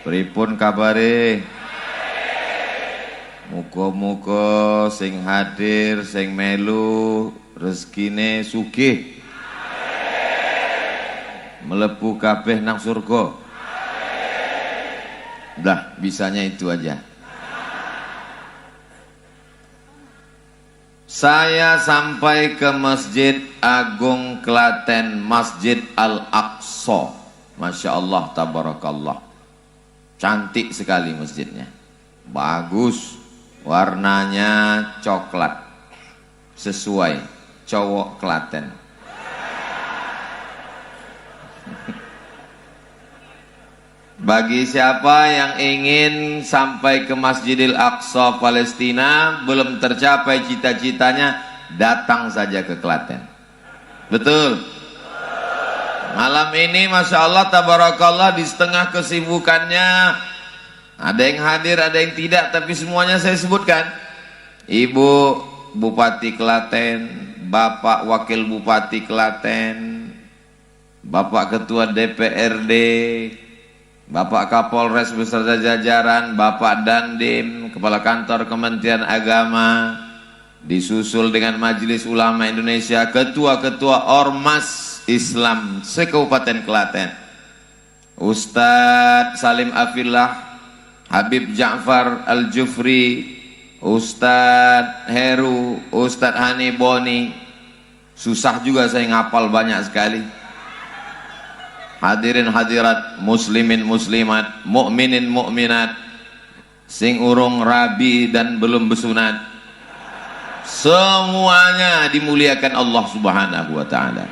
Pripun kabare? Muga-muga sing hadir, sing melu rezekine sugih. Melebu kabeh nang surga. Dah, bisanya itu aja. Saya sampai ke Masjid Agung Klaten, Masjid Al-Aqsa. Masya Allah, tabarakallah. Cantik sekali masjidnya. Bagus. Warnanya coklat. Sesuai cowok Klaten. Bagi siapa yang ingin sampai ke Masjidil Aqsa Palestina, belum tercapai cita-citanya, datang saja ke Klaten. Betul? Malam ini Masya Allah tabarakallah, di setengah kesibukannya ada yang hadir, ada yang tidak, tapi semuanya saya sebutkan. Ibu Bupati Klaten, Bapak Wakil Bupati Klaten, Bapak Ketua DPRD, Bapak Kapolres beserta jajaran, Bapak Dandim, Kepala Kantor Kementerian Agama, disusul dengan Majelis Ulama Indonesia, ketua-ketua Ormas Islam se-Kabupaten Klaten, Ustadz Salim Afillah, Habib Ja'far Al-Jufri, Ustadz Heru, Ustadz Hani Boni. Susah juga saya ngapal banyak sekali. Hadirin hadirat, muslimin muslimat, mukminin mukminat, sing urung rabi dan belum besunat, semuanya dimuliakan Allah Subhanahu wa taala.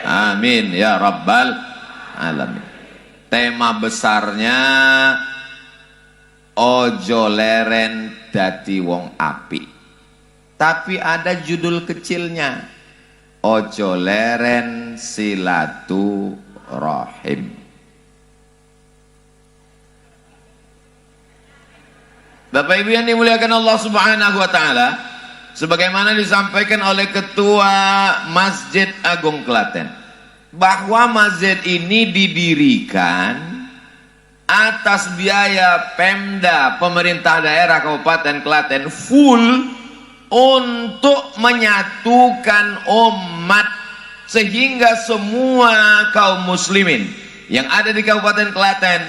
Amin ya rabbal alamin. Tema besarnya ojo leren dadi wong apik. Tapi ada judul kecilnya, ojo leren silaturahim. Bapak Ibu yang dimuliakan Allah Subhanahu wa taala, sebagaimana disampaikan oleh Ketua Masjid Agung Klaten, bahwa masjid ini didirikan atas biaya Pemda, pemerintah daerah Kabupaten Klaten, full untuk menyatukan umat, sehingga semua kaum muslimin yang ada di Kabupaten Klaten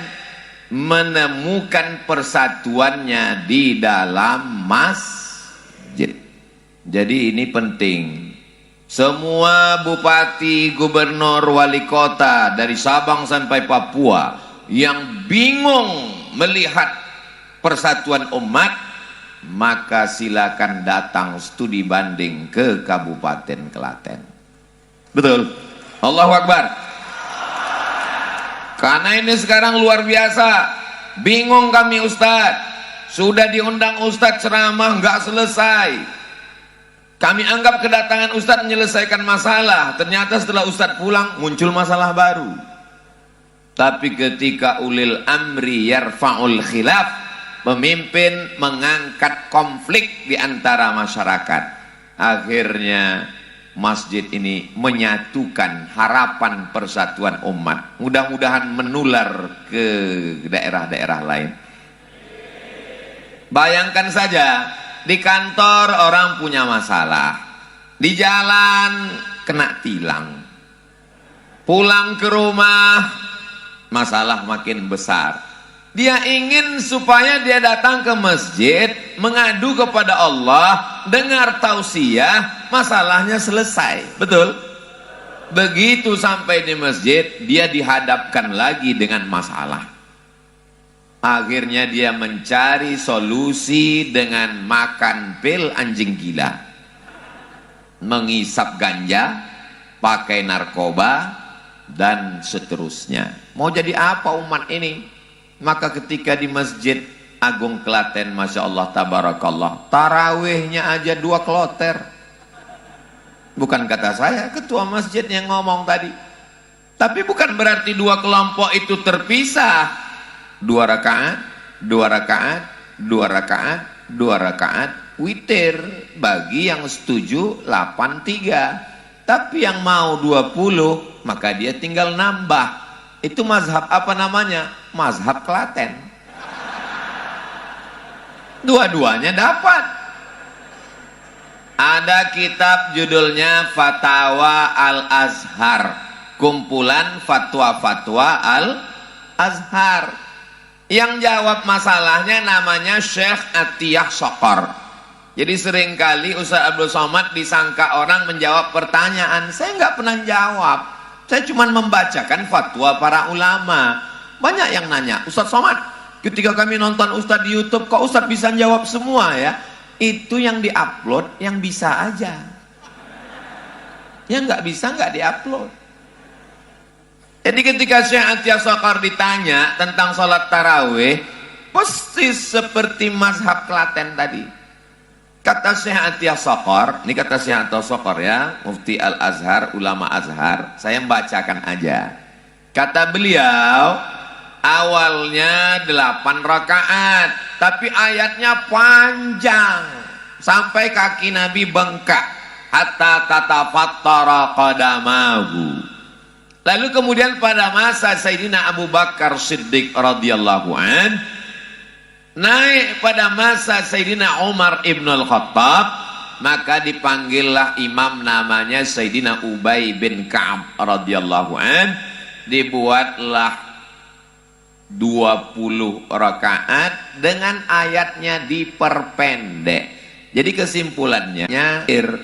menemukan persatuannya di dalam masjid. Jadi ini penting. Semua bupati, gubernur, wali kota dari Sabang sampai Papua yang bingung melihat persatuan umat, maka silakan datang studi banding ke Kabupaten Klaten. Betul? Allahu Akbar. Karena ini sekarang luar biasa. Bingung kami Ustadz. Sudah diundang Ustadz ceramah nggak selesai. Kami anggap kedatangan Ustadz menyelesaikan masalah. Ternyata setelah Ustadz pulang muncul masalah baru. Tapi ketika ulil amri yarfa'ul khilaf, pemimpin mengangkat konflik di antara masyarakat, akhirnya masjid ini menyatukan harapan persatuan umat. Mudah-mudahan menular ke daerah-daerah lain. Bayangkan saja, di kantor orang punya masalah, di jalan kena tilang, pulang ke rumah masalah makin besar. Dia ingin supaya dia datang ke masjid, mengadu kepada Allah, dengar tausiah, masalahnya selesai. Betul? Begitu sampai di masjid, dia dihadapkan lagi dengan masalah. Akhirnya dia mencari solusi dengan makan pil anjing gila, mengisap ganja, pakai narkoba, dan seterusnya. Mau jadi apa umat ini? Maka ketika di Masjid Agung Klaten, Masya Allah tabarakallah, tarawihnya aja 2 kloter. Bukan kata saya, ketua masjid yang ngomong tadi. Tapi bukan berarti 2 kelompok itu terpisah. 2 rakaat, 2 rakaat, 2 rakaat, 2 rakaat, witir. Bagi yang setuju 83. Tapi yang mau 20, maka dia tinggal nambah. Itu mazhab apa namanya? Mazhab Klaten. Dua-duanya dapat. Ada kitab judulnya Fatwa Al-Azhar, kumpulan fatwa-fatwa Al-Azhar. Yang jawab masalahnya namanya Syekh Atiyah Sokor. Jadi seringkali Ustaz Abdul Somad disangka orang menjawab pertanyaan. Saya nggak pernah jawab. Saya cuma membacakan fatwa para ulama. Banyak yang nanya, Ustaz Somad, ketika kami nonton Ustaz di YouTube, kok Ustaz bisa jawab semua ya? Itu yang diupload yang bisa aja. Yang nggak bisa nggak diupload. Jadi ketika Syekh Atiyah Sokor ditanya tentang sholat tarawih, pasti seperti mazhab Klaten tadi. Kata Syekh Atiyah Sokor, ini kata Syekh Atiyah Sokor ya, Mufti Al-Azhar, ulama Azhar, saya membacakan aja. Kata beliau, awalnya 8 rakaat, tapi ayatnya panjang sampai kaki Nabi bengkak, hatta tatafattara qadamahu. Lalu kemudian pada masa Sayyidina Abu Bakar Siddiq radhiyallahu an, naik pada masa Sayyidina Umar ibn al-Khattab, maka dipanggillah imam namanya Sayyidina Ubay bin Ka'ab radhiyallahu an, dibuatlah 20 rakaat dengan ayatnya diperpendek. Jadi kesimpulannya,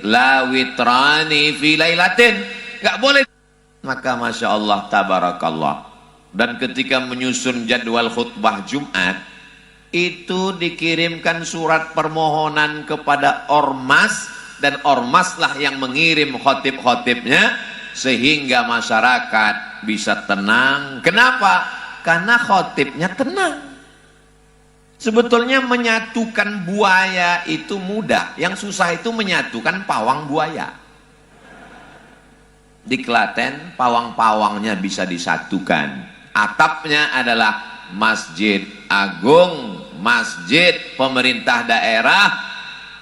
la witrani fi lailatin, enggak boleh. Maka Masya Allah tabarakallah. Dan ketika menyusun jadwal khutbah Jumat, itu dikirimkan surat permohonan kepada ormas, dan ormaslah yang mengirim khotib-khotibnya, sehingga masyarakat bisa tenang. Kenapa? Karena khotibnya tenang. Sebetulnya menyatukan buaya itu mudah, yang susah itu menyatukan pawang buaya. Di Klaten pawang-pawangnya bisa disatukan. Atapnya adalah Masjid Agung, masjid pemerintah daerah.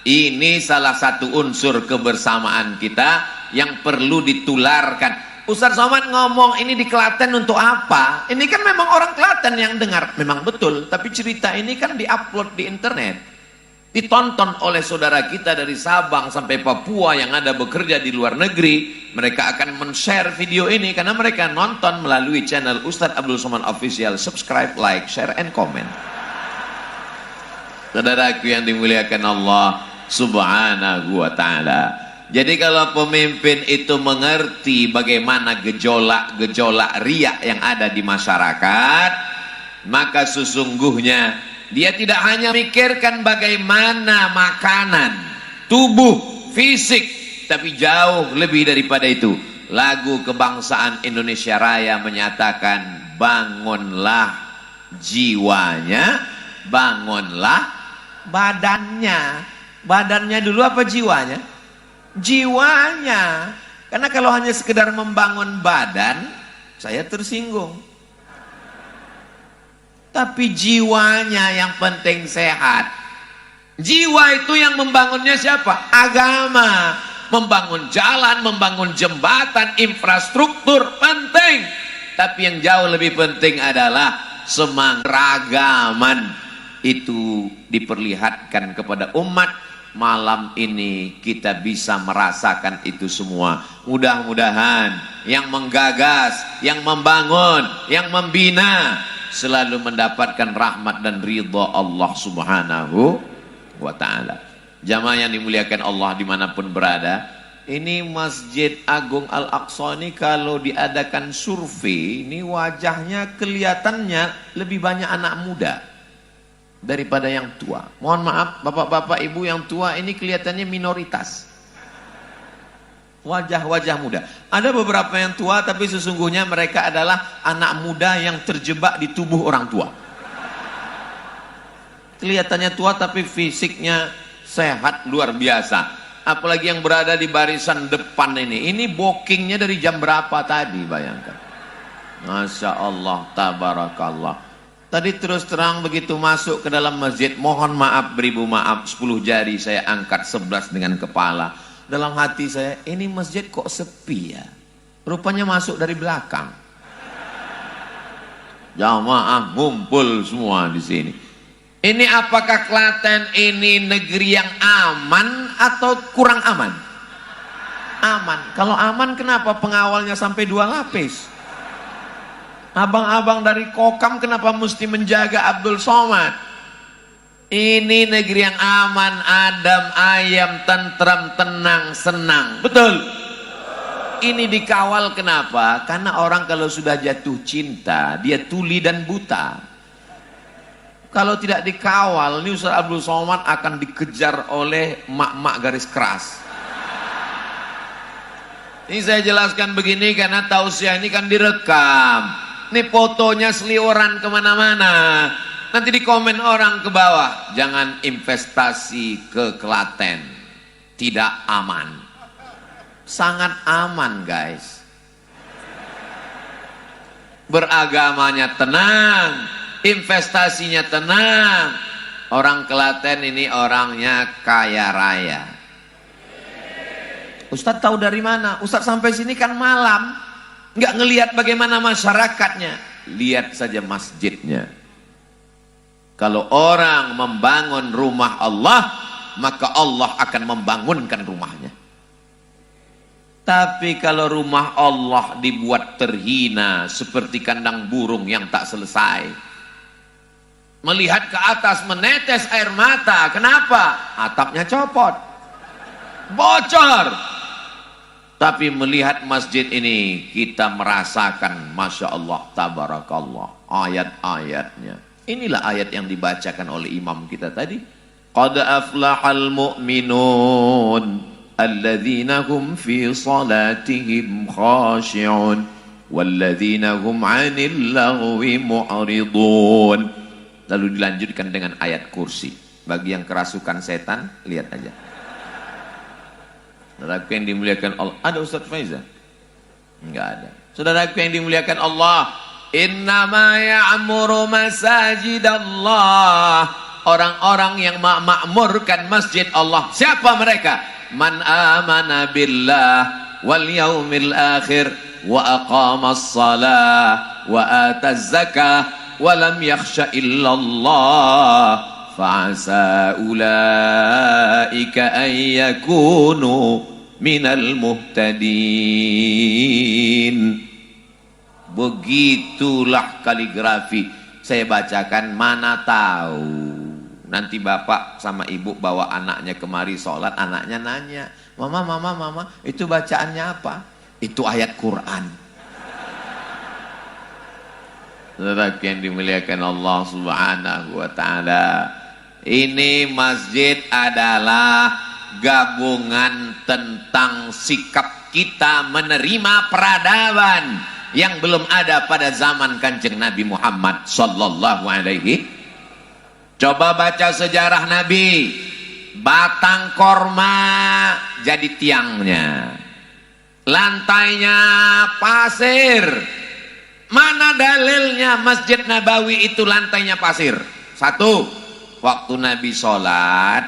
Ini salah satu unsur kebersamaan kita yang perlu ditularkan. Ustaz Somad ngomong ini di Klaten untuk apa? Ini kan memang orang Klaten yang dengar, memang betul. Tapi cerita ini kan diupload di internet, ditonton oleh saudara kita dari Sabang sampai Papua yang ada bekerja di luar negeri. Mereka akan men-share video ini karena mereka nonton melalui channel Ustaz Abdul Somad Official. Subscribe, like, share, and comment. Saudaraku yang dimuliakan Allah Subhanahu wa ta'ala. Jadi kalau pemimpin itu mengerti bagaimana gejolak-gejolak riak yang ada di masyarakat, maka sesungguhnya dia tidak hanya memikirkan bagaimana makanan, tubuh, fisik, tapi jauh lebih daripada itu. Lagu kebangsaan Indonesia Raya menyatakan, bangunlah jiwanya, bangunlah badannya. Badannya dulu apa jiwanya? Jiwanya. Karena kalau hanya sekedar membangun badan, saya tersinggung. Tapi jiwanya yang penting sehat. Jiwa itu yang membangunnya siapa? Agama. Membangun jalan, membangun jembatan, infrastruktur penting. Tapi yang jauh lebih penting adalah semangat ragaman. Itu diperlihatkan kepada umat. Malam ini kita bisa merasakan itu semua. Mudah-mudahan yang menggagas, yang membangun, yang membina selalu mendapatkan rahmat dan ridha Allah Subhanahu wa ta'ala. Jamaah yang dimuliakan Allah dimanapun berada, ini Masjid Agung Al-Aqsa ini kalau diadakan survei, ini wajahnya kelihatannya lebih banyak anak muda daripada yang tua. Mohon maaf bapak-bapak ibu yang tua ini kelihatannya minoritas. Wajah-wajah muda. Ada beberapa yang tua tapi sesungguhnya mereka adalah anak muda yang terjebak di tubuh orang tua. Kelihatannya tua tapi fisiknya sehat luar biasa. Apalagi yang berada di barisan depan ini. Ini bookingnya dari jam berapa tadi, bayangkan. Masya Allah, tabarakallah. Tadi terus terang begitu masuk ke dalam masjid, mohon maaf beribu maaf, 10 jari saya angkat, 11 dengan kepala. Dalam hati saya, ini masjid kok sepi ya? Rupanya masuk dari belakang. Jamaah ngumpul semua di sini. Ini apakah Klaten ini negeri yang aman atau kurang aman? Aman. Kalau aman kenapa pengawalnya sampai 2 lapis? Abang-abang dari Kokam kenapa mesti menjaga Abdul Somad? Ini negeri yang aman, adem, ayam, tentram, tenang, senang. Betul? Ini dikawal kenapa? Karena orang kalau sudah jatuh cinta, dia tuli dan buta. Kalau tidak dikawal, ini Ustaz Abdul Somad akan dikejar oleh mak-mak garis keras. Ini saya jelaskan begini karena tausiah ini kan direkam. Ini fotonya seliweran kemana-mana. Nanti di komen orang ke bawah, jangan investasi ke Klaten, tidak aman. Sangat aman guys. Beragamanya tenang, investasinya tenang. Orang Klaten ini orangnya kaya raya. Ustadz tahu dari mana? Ustadz sampai sini kan malam, nggak ngelihat bagaimana masyarakatnya. Lihat saja masjidnya. Kalau orang membangun rumah Allah, maka Allah akan membangunkan rumahnya. Tapi kalau rumah Allah dibuat terhina seperti kandang burung yang tak selesai, melihat ke atas menetes air mata. Kenapa? Atapnya copot, bocor. Tapi melihat masjid ini, kita merasakan Masya Allah, Tabarakallah, ayat-ayatnya. Inilah ayat yang dibacakan oleh imam kita tadi. Qad aflahal mu'minun alladzina hum fi salatihim khashi'un walladzina hum 'anil lagwi mu'ridun. Lalu dilanjutkan dengan ayat kursi. Bagi yang kerasukan setan, lihat aja. Saudaraku yang dimuliakan Allah, ada Ustaz Faizal? Enggak ada. Saudaraku yang dimuliakan Allah, innama ya'muru masajidallah. Orang-orang yang makmurkan masjid Allah. Siapa mereka? Man amana billah wal yaumil akhir wa aqamas salah wa ataz zakah wa lam yakhsha illallah fa'asa ulaika an yakunu minal muhtadin. Begitulah kaligrafi. Saya bacakan, mana tahu nanti bapak sama ibu bawa anaknya kemari sholat, anaknya nanya, mama, itu bacaannya apa? Itu ayat Quran. Saudara yang dimuliakan Allah Subhanahu wa ta'ala, ini masjid adalah gabungan tentang sikap kita menerima peradaban yang belum ada pada zaman Kanjeng Nabi Muhammad sallallahu alaihi. Coba baca sejarah Nabi. Batang korma jadi tiangnya, lantainya pasir. Mana dalilnya Masjid Nabawi itu lantainya pasir? Satu, waktu Nabi sholat,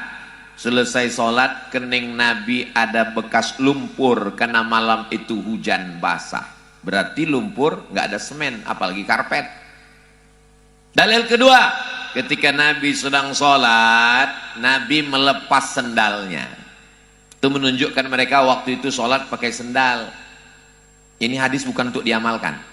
selesai sholat, kening Nabi ada bekas lumpur karena malam itu hujan basah. Berarti lumpur, nggak ada semen, apalagi karpet. Dalil kedua, ketika Nabi sedang sholat, Nabi melepas sendalnya. Itu menunjukkan mereka waktu itu sholat pakai sendal. Ini hadis bukan untuk diamalkan.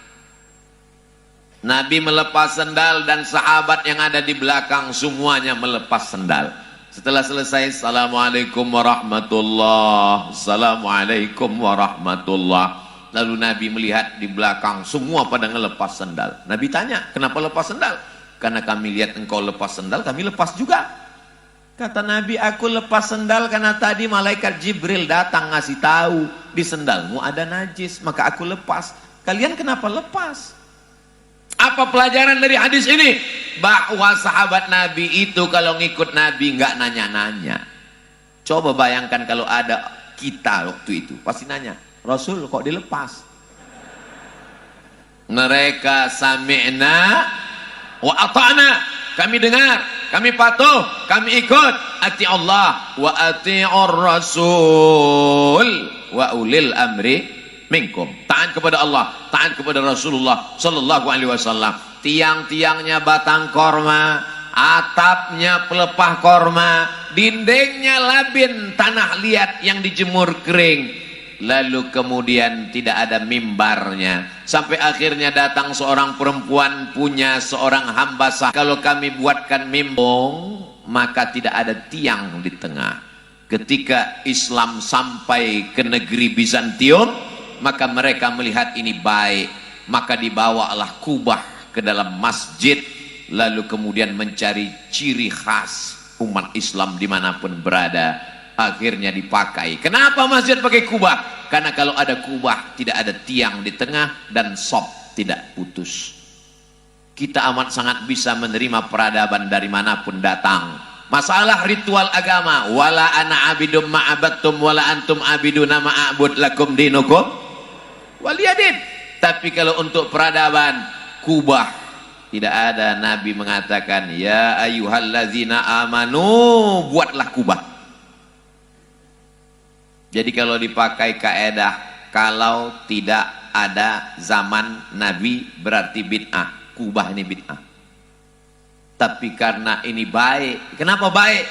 Nabi melepas sendal dan sahabat yang ada di belakang semuanya melepas sendal. Setelah selesai, Assalamualaikum warahmatullah, Assalamualaikum warahmatullah. Lalu Nabi melihat di belakang semua pada ngelepas sendal. Nabi tanya, kenapa lepas sendal? Karena kami lihat engkau lepas sendal, kami lepas juga. Kata Nabi, aku lepas sendal karena tadi malaikat Jibril datang ngasih tahu di sendalmu ada najis, maka aku lepas. Kalian kenapa lepas? Apa pelajaran dari hadis ini? Bahwa sahabat Nabi itu kalau ngikut Nabi nggak nanya-nanya. Coba bayangkan kalau ada kita waktu itu, pasti nanya, Rasul kok dilepas? Mereka sami'na wa ata'na, kami dengar, kami patuh, kami ikut. Ati Allah wa ati'ur Rasul wa ulil amri minkum. Taat kepada Allah, taat kepada Rasulullah sallallahu alaihi wasallam. tiang-tiangnya batang korma, atapnya pelepah korma, dindingnya labin tanah liat yang dijemur kering. Lalu kemudian tidak ada mimbarnya, sampai akhirnya datang seorang perempuan punya seorang hamba sah. Kalau kami buatkan mimbong, maka tidak ada tiang di tengah. Ketika Islam sampai ke negeri Bizantium, maka mereka melihat ini baik, maka dibawalah kubah ke dalam masjid, lalu kemudian mencari ciri khas umat Islam dimanapun berada, akhirnya dipakai. Kenapa masjid pakai kubah? Karena kalau ada kubah tidak ada tiang di tengah dan sop tidak putus. Kita amat sangat bisa menerima peradaban dari manapun datang. Masalah ritual agama, wala ana abidum ma'abattum wala antum abiduna ma'abud lakum dinukum waliyadin. Tapi kalau untuk peradaban, kubah tidak ada. Nabi mengatakan, ya ayyuhallazina amanu, buatlah kubah. Jadi kalau dipakai kaedah, kalau tidak ada zaman Nabi berarti bid'ah. Kubah ini bid'ah. Tapi karena ini baik. Kenapa baik?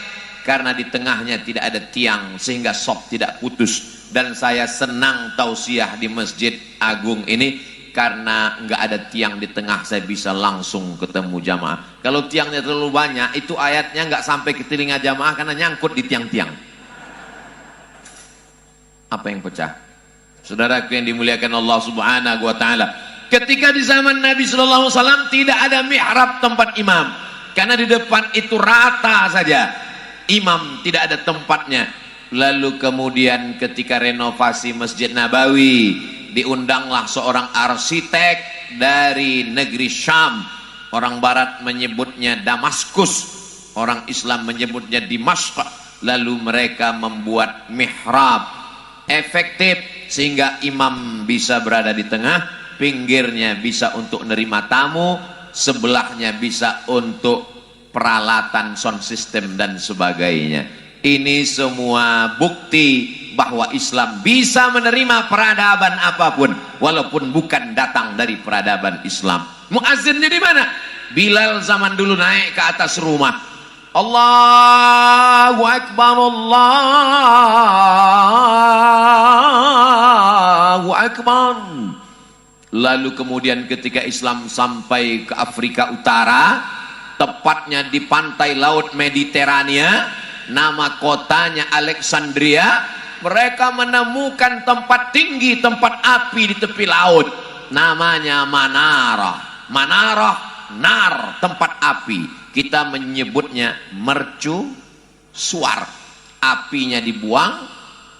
Karena di tengahnya tidak ada tiang sehingga sop tidak putus. Dan saya senang tausiah di Masjid Agung ini karena nggak ada tiang di tengah, saya bisa langsung ketemu jamaah. Kalau tiangnya terlalu banyak, itu ayatnya nggak sampai ke telinga jamaah karena nyangkut di tiang-tiang. Apa yang pecah? Saudaraku yang dimuliakan Allah Subhanahu wa taala, ketika di zaman Nabi sallallahu alaihi wasallam tidak ada mihrab tempat imam, karena di depan itu rata saja, imam tidak ada tempatnya. Lalu kemudian ketika renovasi Masjid Nabawi, diundanglah seorang arsitek dari negeri Syam. Orang barat menyebutnya Damaskus, orang Islam menyebutnya Dimashq. Lalu mereka membuat mihrab efektif sehingga imam bisa berada di tengah, pinggirnya bisa untuk nerima tamu, sebelahnya bisa untuk peralatan sound system dan sebagainya. Ini semua bukti bahwa Islam bisa menerima peradaban apapun walaupun bukan datang dari peradaban Islam. Muazzinnya di mana? Bilal zaman dulu naik ke atas rumah, Allahu Akbar, Allahu Akbar. Lalu kemudian ketika Islam sampai ke Afrika Utara, tepatnya di pantai laut Mediterania, nama kotanya Alexandria, mereka menemukan tempat tinggi, tempat api di tepi laut, namanya Manarah. Manarah, nar, tempat api. Kita menyebutnya mercusuar. Apinya dibuang,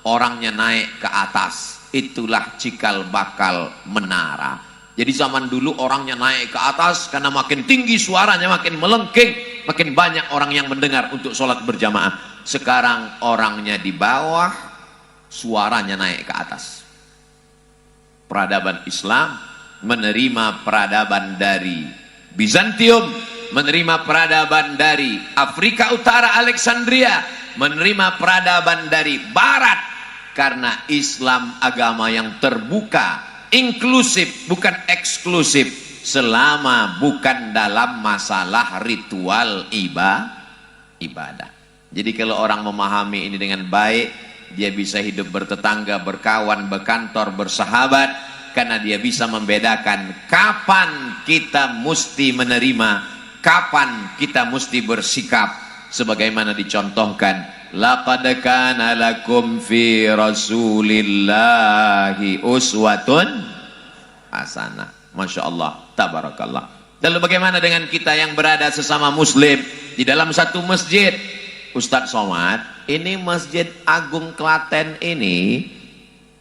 orangnya naik ke atas. Itulah cikal bakal menara. Jadi zaman dulu orangnya naik ke atas karena makin tinggi suaranya, makin melengking, makin banyak orang yang mendengar untuk sholat berjamaah. Sekarang orangnya di bawah, suaranya naik ke atas. Peradaban Islam menerima peradaban dari Bizantium, menerima peradaban dari Afrika Utara Alexandria, menerima peradaban dari Barat, karena Islam agama yang terbuka, inklusif, bukan eksklusif, selama bukan dalam masalah ritual ibadah. Jadi kalau orang memahami ini dengan baik, dia bisa hidup bertetangga, berkawan, berkantor, bersahabat, karena dia bisa membedakan kapan kita mesti menerima, kapan kita mesti bersikap, sebagaimana dicontohkan, laqad kana lakum fi rasulillahi uswatun hasanah. Masya Allah, tabarakallah. Lalu bagaimana dengan kita yang berada sesama muslim di dalam satu masjid? Ustadz Somad, ini Masjid Agung Klaten ini,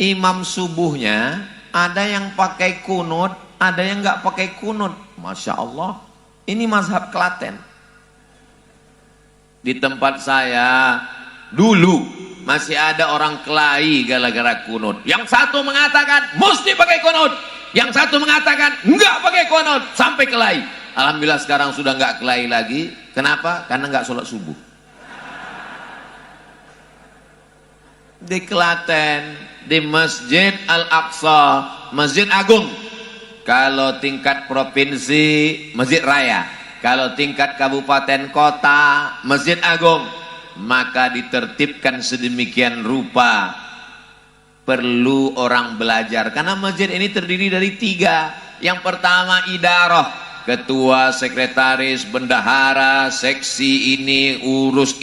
imam subuhnya ada yang pakai kunut, ada yang nggak pakai kunut. Masya Allah, ini mazhab Klaten. Di tempat saya dulu masih ada orang kelahi gara-gara kunut. Yang satu mengatakan mesti pakai kunut, yang satu mengatakan nggak pakai kunut, sampai kelahi. Alhamdulillah sekarang sudah nggak kelahi lagi. Kenapa? Karena nggak sholat subuh. Di Klaten, di Masjid Al-Aqsa, Masjid Agung, Kalau tingkat provinsi, masjid raya. Kalau tingkat kabupaten kota, masjid agung. Maka ditertibkan sedemikian rupa. Perlu orang belajar. Karena masjid ini terdiri dari 3. Yang pertama idarah. Ketua, sekretaris, bendahara, seksi ini, urus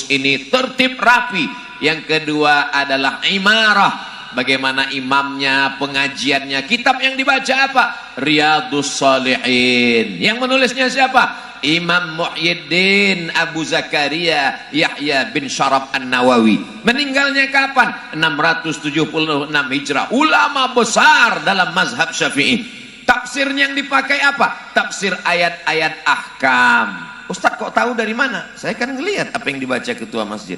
ini. Tertib rapi. Yang kedua adalah imarah. Bagaimana imamnya, pengajiannya, kitab yang dibaca apa? Riyadhus Shalihin. Yang menulisnya siapa? Imam Muhyiddin Abu Zakaria Yahya bin Syaraf An-Nawawi. Meninggalnya kapan? 676 Hijrah. Ulama besar dalam mazhab Syafi'i. Tafsirnya yang dipakai apa? Tafsir ayat-ayat ahkam. Ustaz kok tahu dari mana? Saya kan ngelihat apa yang dibaca ketua masjid.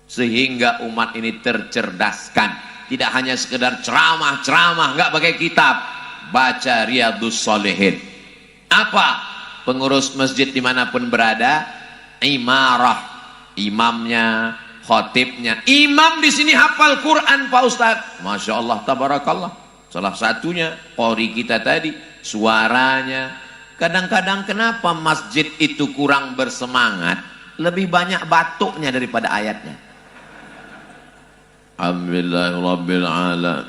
Sehingga umat ini tercerdaskan. Tidak hanya sekedar ceramah, nggak pakai kitab. Baca Riyadhus Shalihin. Apa? Pengurus masjid dimanapun berada, imarah, imamnya, khotibnya. Imam di sini hafal Quran Pak Ustadz. Masya Allah, tabarakallah. Salah satunya qori kita tadi, suaranya. Kadang-kadang kenapa masjid itu kurang bersemangat? Lebih banyak batuknya daripada ayatnya. Alhamdulillahirabbil alamin.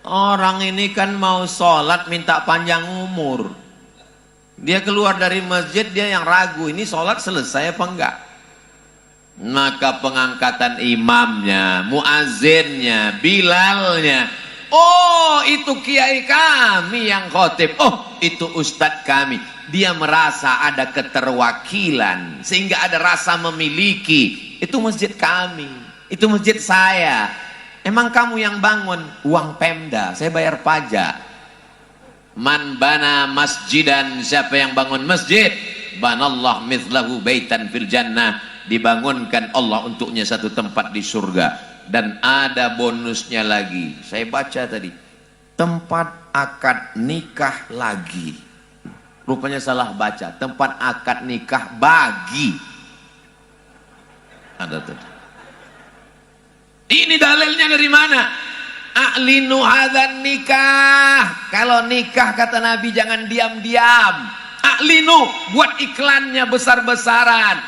Orang ini kan mau sholat minta panjang umur. Dia keluar dari masjid, dia yang ragu, ini sholat selesai apa enggak? Maka pengangkatan imamnya, muazzinnya, bilalnya. Oh, itu kiai kami yang khotib. Oh, itu ustadz kami. Dia merasa ada keterwakilan, sehingga ada rasa memiliki. Itu masjid kami, itu masjid saya. Emang kamu yang bangun? Uang Pemda, saya bayar pajak. Man bana masjidan, siapa yang bangun masjid? Banallah mithlahu baitan fil jannah. Dibangunkan Allah untuknya satu tempat di surga. Dan ada bonusnya lagi. Saya baca tadi. Tempat akad nikah lagi. Rupanya salah baca. Tempat akad nikah bagi. Ada tadi. Ini dalilnya dari mana? A'linu hadzan nikah. Kalau nikah kata Nabi jangan diam-diam. A'linu, buat iklannya besar-besaran.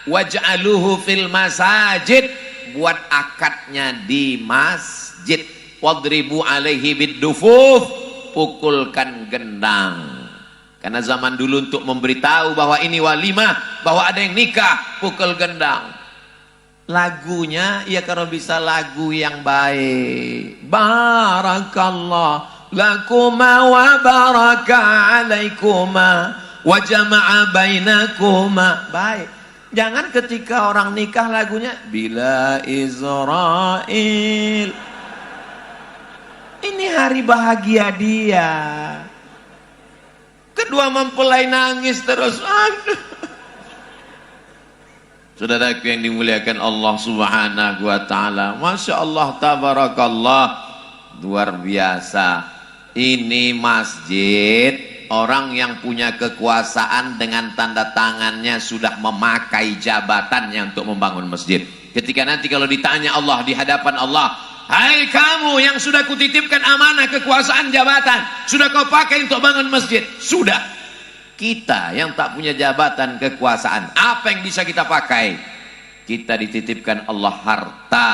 Waj'aluhu fil masajid, buat akadnya di masjid. Wadribu alaihi biddufuf, pukulkan gendang. Karena zaman dulu untuk memberitahu bahwa ini walimah, bahwa ada yang nikah, pukul gendang. Lagunya ya kalau bisa lagu yang baik. Barakallah lakuma wa baraka alaikuma wa jama'a bainakuma. Baik. Jangan ketika orang nikah lagunya Bila Israel. Ini hari bahagia dia. Kedua mempelai nangis terus. Aduh. Saudaraku yang dimuliakan Allah Subhanahu wa taala. Masya Allah, tabarakallah. Luar biasa. Ini masjid, orang yang punya kekuasaan dengan tanda tangannya sudah memakai jabatannya untuk membangun masjid. Ketika nanti kalau ditanya Allah di hadapan Allah, hai kamu yang sudah kutitipkan amanah kekuasaan jabatan, sudah kau pakai untuk bangun masjid? Sudah. Kita yang tak punya jabatan kekuasaan, apa yang bisa kita pakai? Kita dititipkan Allah harta.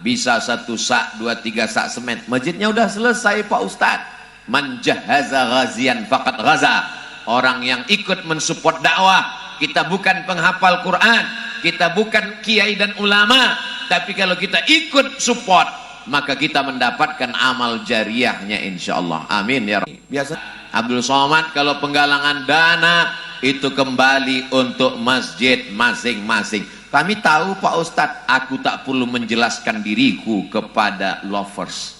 Bisa 1 sak, 2, 3 sak semen. Masjidnya udah selesai Pak Ustadz. Man jahaza ghazian faqad ghaza. Orang yang ikut mensupport dakwah. Kita bukan penghafal Quran, kita bukan kiai dan ulama, tapi kalau kita ikut support, maka kita mendapatkan amal jariahnya insyaallah. Amin ya Rabbi. Biasa Abdul Somad kalau penggalangan dana itu kembali untuk masjid masing-masing. Kami tahu Pak Ustadz, aku tak perlu menjelaskan diriku kepada lovers.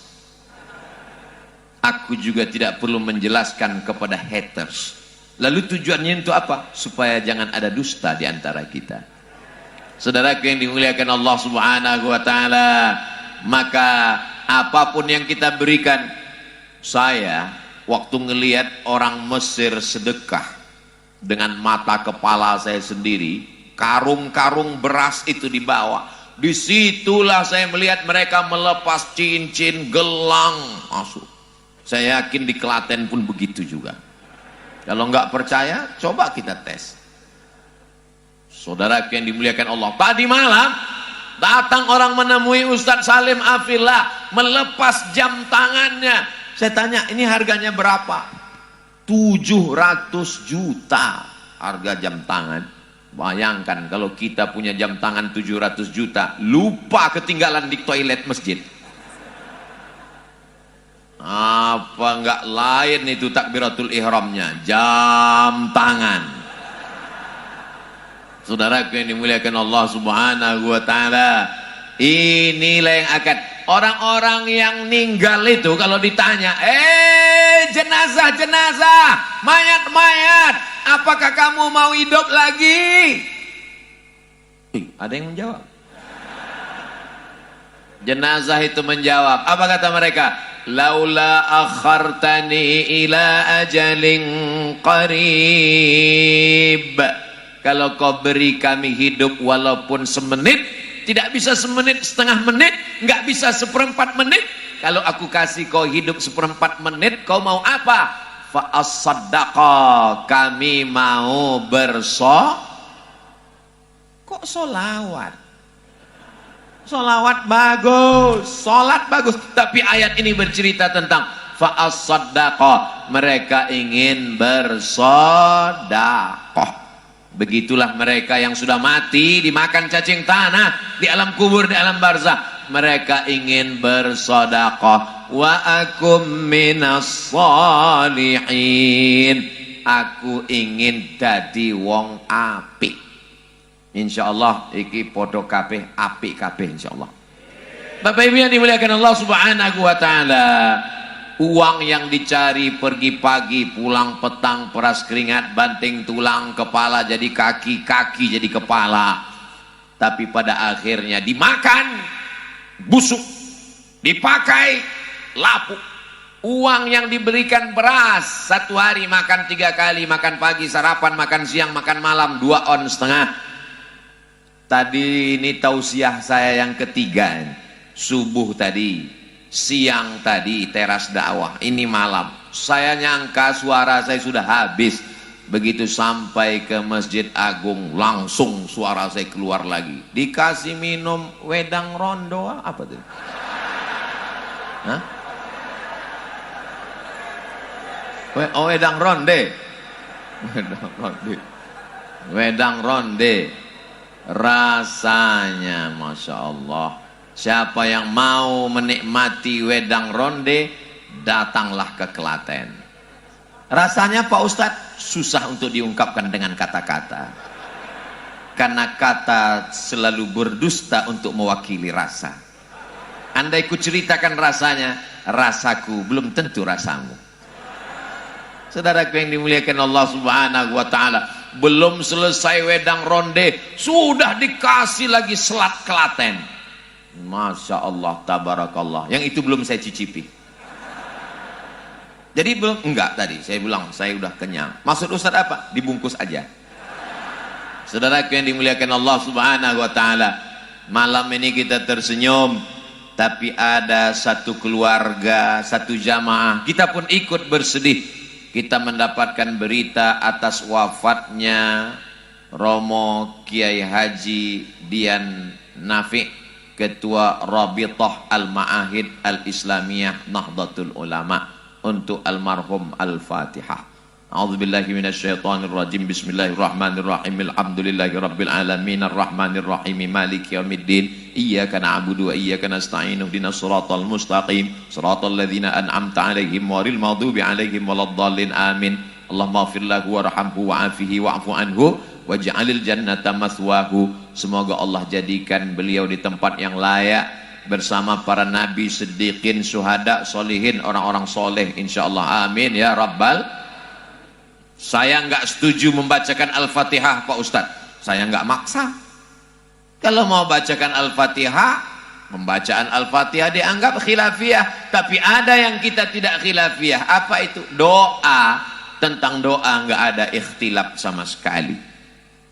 Aku juga tidak perlu menjelaskan kepada haters. Lalu tujuannya untuk apa? Supaya jangan ada dusta di antara kita. Saudaraku yang dimuliakan Allah Subhanahu wa taala, maka apapun yang kita berikan, saya waktu ngelihat orang Mesir sedekah dengan mata kepala saya sendiri, karung-karung beras itu dibawa, Disitulah saya melihat mereka melepas cincin, gelang, masuk. Saya yakin di Klaten pun begitu juga. Kalau nggak percaya, coba kita tes. Saudara yang dimuliakan Allah, tadi malam datang orang menemui Ustadz Salim Afillah melepas jam tangannya. Saya tanya, ini harganya berapa? 700 juta harga jam tangan. Bayangkan kalau kita punya jam tangan 700 juta, lupa ketinggalan di toilet masjid. Apa enggak lain itu takbiratul ihramnya, jam tangan. Saudaraku yang dimuliakan Allah Subhanahu wa taala, inilah yang akan orang-orang yang meninggal itu kalau ditanya, jenazah, mayat, apakah kamu mau hidup lagi? Ada yang menjawab. Jenazah itu menjawab, apa kata mereka? Laula akhartani ila ajalin qarib. Kalau kau beri kami hidup walaupun semenit, tidak bisa semenit, setengah menit, nggak bisa seperempat menit. Kalau aku kasih kau hidup seperempat menit, kau mau apa? Fa as-saddaqa, kami mau kok solawat? Solawat bagus, solat bagus, tapi ayat ini bercerita tentang fa as-saddaqa, mereka ingin bersedekah. Begitulah mereka yang sudah mati dimakan cacing tanah di alam kubur, di alam barzakh. Mereka ingin bersedekah. Wa akum minas shalihin, aku ingin dadi wong apik. Insyaallah iki podo kabeh apik kabeh insyaallah. Bapak Ibu yang dimuliakan Allah Subhanahu wa taala, uang yang dicari pergi pagi, pulang petang, peras keringat, banting tulang, kepala jadi kaki, kaki jadi kepala. Tapi pada akhirnya dimakan, busuk, dipakai, lapuk. Uang yang diberikan beras, satu hari makan 3 kali, makan pagi, sarapan, makan siang, makan malam, 2,5 on. Tadi ini tausiah saya yang ketiga, subuh tadi, siang tadi teras dakwah, ini malam. Saya nyangka suara saya sudah habis. Begitu sampai ke Masjid Agung, langsung suara saya keluar lagi. Dikasih minum wedang rondo, apa tuh? Hah? Wedang ronde. Wedang ronde. Wedang ronde. Rasanya Masya Allah. Siapa yang mau menikmati wedang ronde, datanglah ke Klaten. Rasanya Pak Ustadz susah untuk diungkapkan dengan kata-kata. Karena kata selalu berdusta untuk mewakili rasa. Andai ku ceritakan rasanya, rasaku belum tentu rasamu. Saudaraku yang dimuliakan Allah Subhanahu wa taala, belum selesai wedang ronde, sudah dikasih lagi selat Klaten. Masya Allah, tabarakallah. Yang itu belum saya cicipi. Jadi belum, enggak tadi saya bilang saya udah kenyang. Maksud Ustaz apa? Dibungkus aja. Saudaraku yang dimuliakan Allah Subhanahu wa taala, malam ini kita tersenyum, tapi ada satu keluarga, satu jamaah, kita pun ikut bersedih. Kita mendapatkan berita atas wafatnya Romo Kiai Haji Dian Nafi, Ketua Rabithah Al-Ma'ahid Al-Islamiyah Nahdlatul Ulama, untuk almarhum Al-Fatihah. A'udzubillahi minasyaitonirrajim. Bismillahirrahmanirrahim. Alhamdulillahi rabbil alamin arrahmanirrahim maliki yaumiddin. Iyyaka na'budu wa iyyaka nasta'in. Ihdinas siratal mustaqim, siratal ladzina an'amta 'alaihim ghairil maghdubi 'alaihim waladdallin. Amin. Allahumma ighfir lahu warhamhu wa'afihi wa'fu anhu waj'alil jannata mathwahu. Semoga Allah jadikan beliau di tempat yang layak bersama para nabi, siddiqin, syuhada, solihin, orang-orang soleh insyaallah. Amin ya rabbal. Saya nggak setuju membacakan Al-Fatihah Pak Ustadz. Saya nggak maksa. Kalau mau bacakan Al-Fatihah, pembacaan Al-Fatihah dianggap khilafiyah. Tapi ada yang kita tidak khilafiyah. Apa itu? Doa. Tentang doa nggak ada ikhtilaf sama sekali.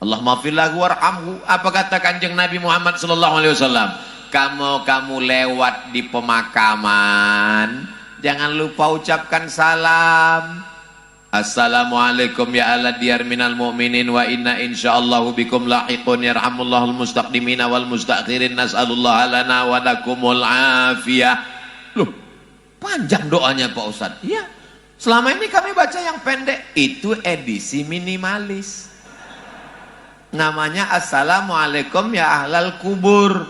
Allahumma fir lahu warhamhu. Apa kata Kanjeng Nabi Muhammad sallallahu alaihi wasallam? Kamu lewat di pemakaman, jangan lupa ucapkan salam. Assalamualaikum ya ala diyar minal mu'minin wa inna insyaallahu bikum lahiqun yarhamullahul mustaqdimina wal mustakhirin nas'alullah lana wa lakumul afiyah. Loh, panjang doanya Pak Ustadz. Iya, selama ini kami baca yang pendek. Itu edisi minimalis. Namanya Assalamualaikum ya ahlal kubur.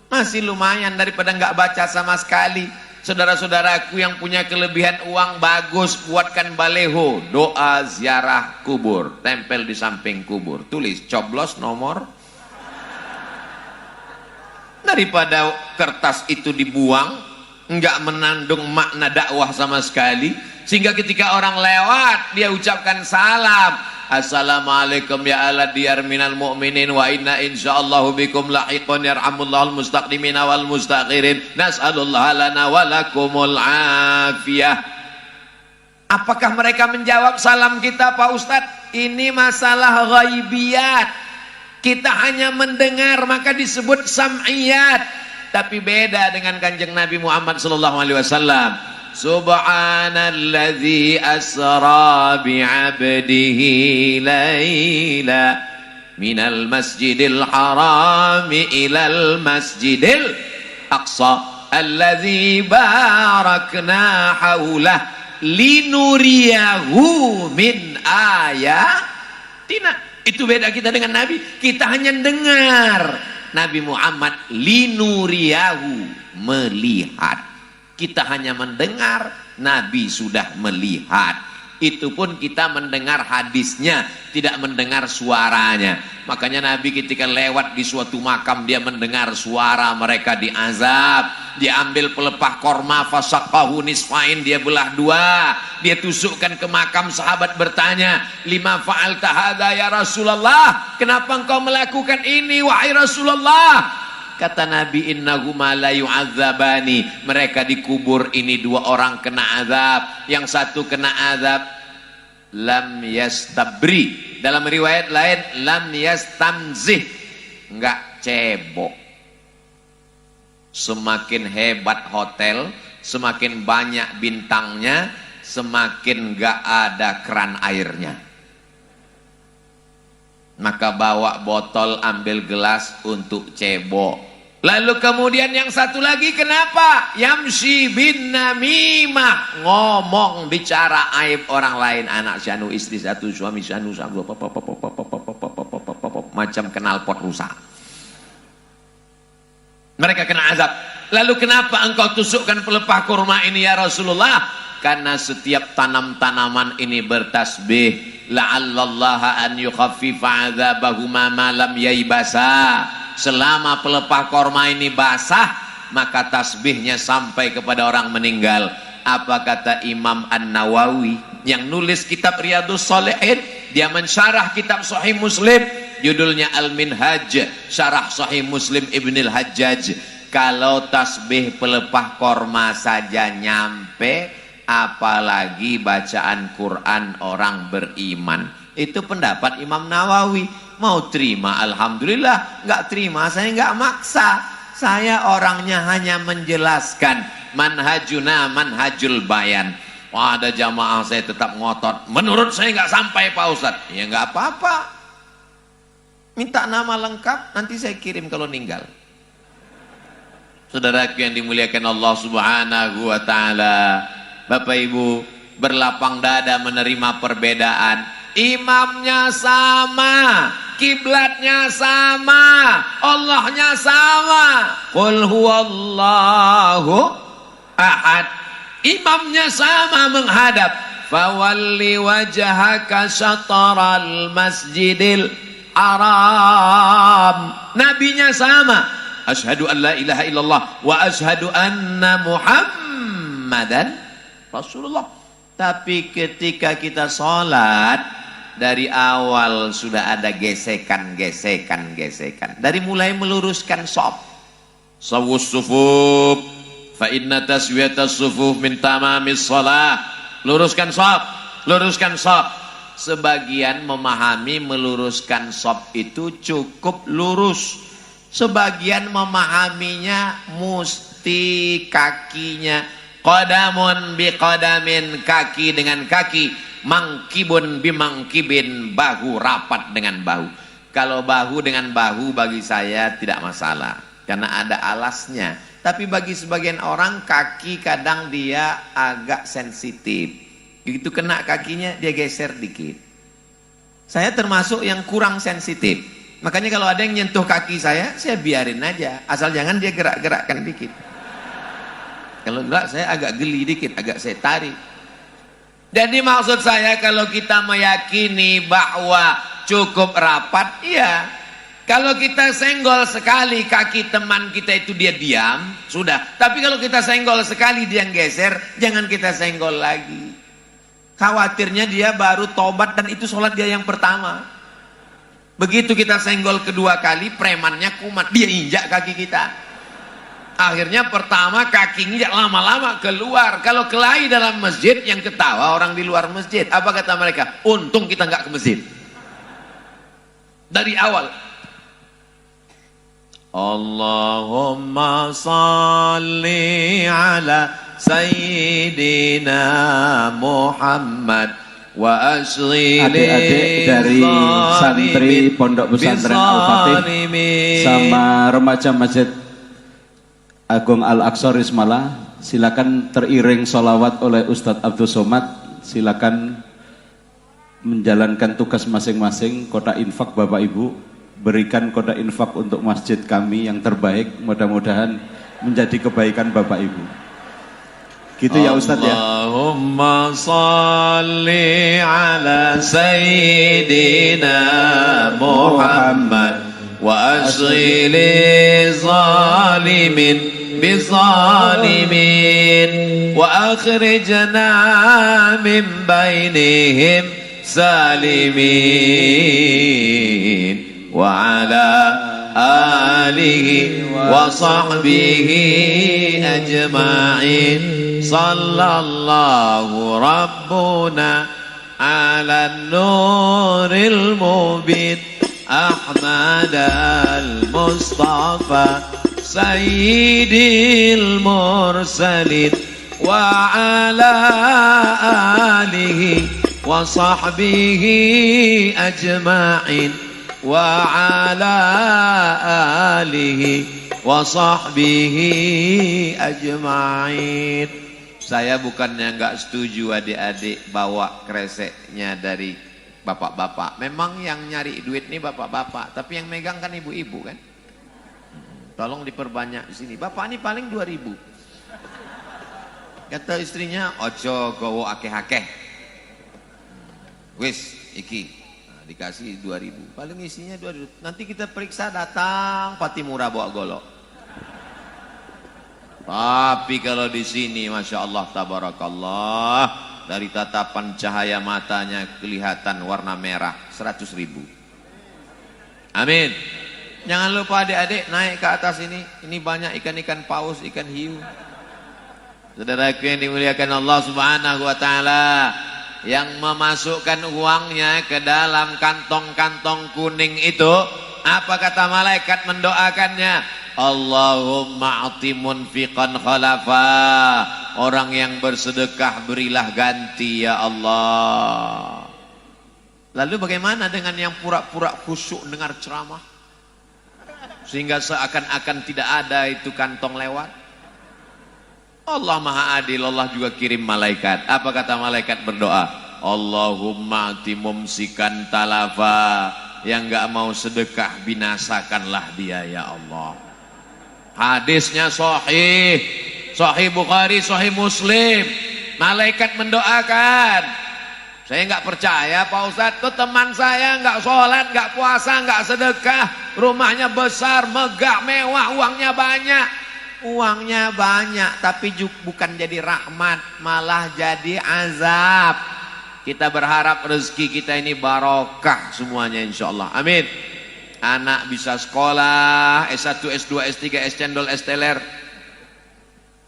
Masih lumayan daripada nggak baca sama sekali. Saudara-saudaraku yang punya kelebihan uang, bagus, buatkan baleho doa ziarah kubur, tempel di samping kubur, tulis coblos nomor. Daripada kertas itu dibuang, nggak menandung makna dakwah sama sekali, sehingga ketika orang lewat dia ucapkan salam. Assalamualaikum ya ala diyar minal mu'minin wa inna insyaallahu bikum lahiqun yarhamullahul mustaqdimina wal mustakhirin nas'alullah lana wa lakumul afiyah. Apakah mereka menjawab salam kita Pak Ustadz? Ini masalah ghaibiyat. Kita hanya mendengar, maka disebut sam'iyat. Tapi beda dengan Kanjeng Nabi Muhammad sallallahu alaihi wasallam. Subhanalladzi asra bi'abdihi layla minal masjidil harami ilal masjidil aqsa alladzi barakna haulah linuriyahu min ayatina. Itu beda kita dengan Nabi. Kita hanya dengar. Nabi Muhammad linuriyahu, melihat. Kita hanya mendengar, Nabi sudah melihat. Itu pun kita mendengar hadisnya, tidak mendengar suaranya. Makanya Nabi ketika lewat di suatu makam, dia mendengar suara mereka diazab. Dia ambil pelepah korma, fasaqahu nisfain, dia belah dua. Dia tusukkan ke makam, sahabat bertanya, lima fa'alta hadza ya Rasulullah? Kenapa engkau melakukan ini wahai Rasulullah? Kata Nabi, innahuma la yu'adzabani. Mereka dikubur ini dua orang kena azab. Yang satu kena azab lam yastabri. Dalam riwayat lain lam yastamzih, enggak cebok. Semakin hebat hotel, semakin banyak bintangnya, semakin enggak ada keran airnya. Maka bawa botol, ambil gelas untuk cebok. Lalu kemudian yang satu lagi kenapa? Yamshi bin namimah, ngomong bicara aib orang lain, anak syanu, istri satu, suami syanu, macam knalpot rusak. Mereka kena azab. Lalu kenapa engkau tusukkan pelepah kurma ini ya Rasulullah? Karena setiap tanam-tanaman ini bertasbih, la'allallaha an yukhaffifa adzabahuma ma lam yaibasa. Selama pelepah korma ini basah, maka tasbihnya sampai kepada orang meninggal. Apa kata Imam An-Nawawi yang nulis kitab Riyadhus Shalihin? Dia mensyarah kitab Sahih Muslim, judulnya Al-Minhaj, syarah Sahih Muslim Ibnul Hajjaj. Kalau tasbih pelepah korma saja nyampe, apalagi bacaan Quran orang beriman. Itu pendapat Imam Nawawi. Mau terima alhamdulillah, nggak terima saya nggak maksa. Saya orangnya hanya menjelaskan. Manhajuna manhajul bayan. Wah, ada jamaah saya tetap ngotot, menurut saya nggak sampai Pak Ustadz. Ya nggak apa-apa, minta nama lengkap, nanti saya kirim kalau ninggal. Saudaraku yang dimuliakan Allah Subhanahu wa ta'ala, Bapak Ibu, berlapang dada menerima perbedaan. Imamnya sama, kiblatnya sama, Allahnya sama. Qul huwallahu ahad. Imamnya sama menghadap. Fawalli wajhaka syatral masjidil haram. Nabinya sama. Asyhadu an la ilaha illallah wa asyhadu anna Muhammadan Rasulullah. Tapi ketika kita sholat, dari awal sudah ada gesekan. Dari mulai meluruskan shaf. Sawus sufuf, fa inna taswiyatas sufuf min tamamis shalah. Luruskan shaf. Sebagian memahami meluruskan shop itu cukup lurus. Sebagian memahaminya mesti kakinya qadamun biqadamin, kaki dengan kaki, mangkibun bimangkibin, bahu rapat dengan bahu. Kalau bahu dengan bahu bagi saya tidak masalah karena ada alasnya. Tapi bagi sebagian orang kaki kadang dia agak sensitif. Begitu kena kakinya dia geser dikit. Saya termasuk yang kurang sensitif. Makanya kalau ada yang nyentuh kaki saya biarin aja. Asal jangan dia gerak-gerakkan dikit. Kalau gerak saya agak geli dikit, agak saya tarik. Jadi maksud saya kalau kita meyakini bahwa cukup rapat, iya. Kalau kita senggol sekali kaki teman kita itu dia diam, sudah. Tapi kalau kita senggol sekali dia geser, jangan kita senggol lagi. Khawatirnya dia baru tobat dan itu sholat dia yang pertama. Begitu kita senggol kedua kali, premannya kumat, dia injak kaki kita. Akhirnya pertama kakinya lama-lama keluar. Kalau kelahi dalam masjid yang ketawa orang di luar masjid. Apa kata mereka? Untung kita nggak ke masjid. Dari awal. Allahumma salli ala Sayyidina Muhammad wa asghili. Adik-adik dari santri Pondok Pesantren Al-Fatih sama remaja Masjid Agung Al-Aqsa Rismala, silakan teriring sholawat oleh Ustadz Abdul Somad. Silakan menjalankan tugas masing-masing. Kota infak Bapak Ibu, berikan kota infak untuk masjid kami yang terbaik, mudah-mudahan menjadi kebaikan Bapak Ibu. Gitu ya Ustadz ya. Allahumma salli ala Sayyidina Muhammad wa asghili zalimin بظالمين وأخرجنا من بينهم سالمين وعلى آله وصحبه أجمعين صلى الله ربنا على النور المبين أحمد المصطفى سيد المرسلين وعلى آله وصحبه أجمعين وعلى آله وصحبه أجمعين. Saya bukannya nggak setuju adik-adik bawa kreseknya dari bapak-bapak. Memang yang nyari duit nih bapak-bapak, tapi yang megang kan ibu-ibu kan. Tolong diperbanyak di sini. Bapak ini paling 2.000. Kata istrinya, ojo gowo akeh-akeh. Wis, iki. Nah, dikasih 2.000. Paling isinya 2.000. Nanti kita periksa datang Pati Murah bawa golok. Tapi kalau di sini, masya Allah, tabarakallah, dari tatapan cahaya matanya kelihatan warna merah, 100.000. Amin. Jangan lupa adik-adik naik ke atas ini. Ini banyak ikan-ikan paus, ikan hiu. Saudaraku yang dimuliakan Allah Subhanahu wa taala, yang memasukkan uangnya ke dalam kantong-kantong kuning itu, apa kata malaikat mendoakannya? Allahumma a'ti munfiqan khalafa. Orang yang bersedekah berilah ganti ya Allah. Lalu bagaimana dengan yang pura-pura khusyuk dengar ceramah? Sehingga seakan-akan tidak ada itu kantong lewat. Allah Maha Adil, Allah juga kirim malaikat. Apa kata malaikat berdoa? Allahumma ati mumsikan talafa. Yang gak mau sedekah binasakanlah dia ya Allah. Hadisnya sahih, sahih Bukhari, sahih Muslim. Malaikat mendoakan. Saya nggak percaya Pak Ustadz, tuh teman saya nggak sholat, nggak puasa, nggak sedekah, rumahnya besar, megah, mewah, uangnya banyak. Uangnya banyak, tapi bukan jadi rahmat, malah jadi azab. Kita berharap rezeki kita ini barokah semuanya insya Allah. Amin. Anak bisa sekolah, S1, S2, S3, S cendol, S teler.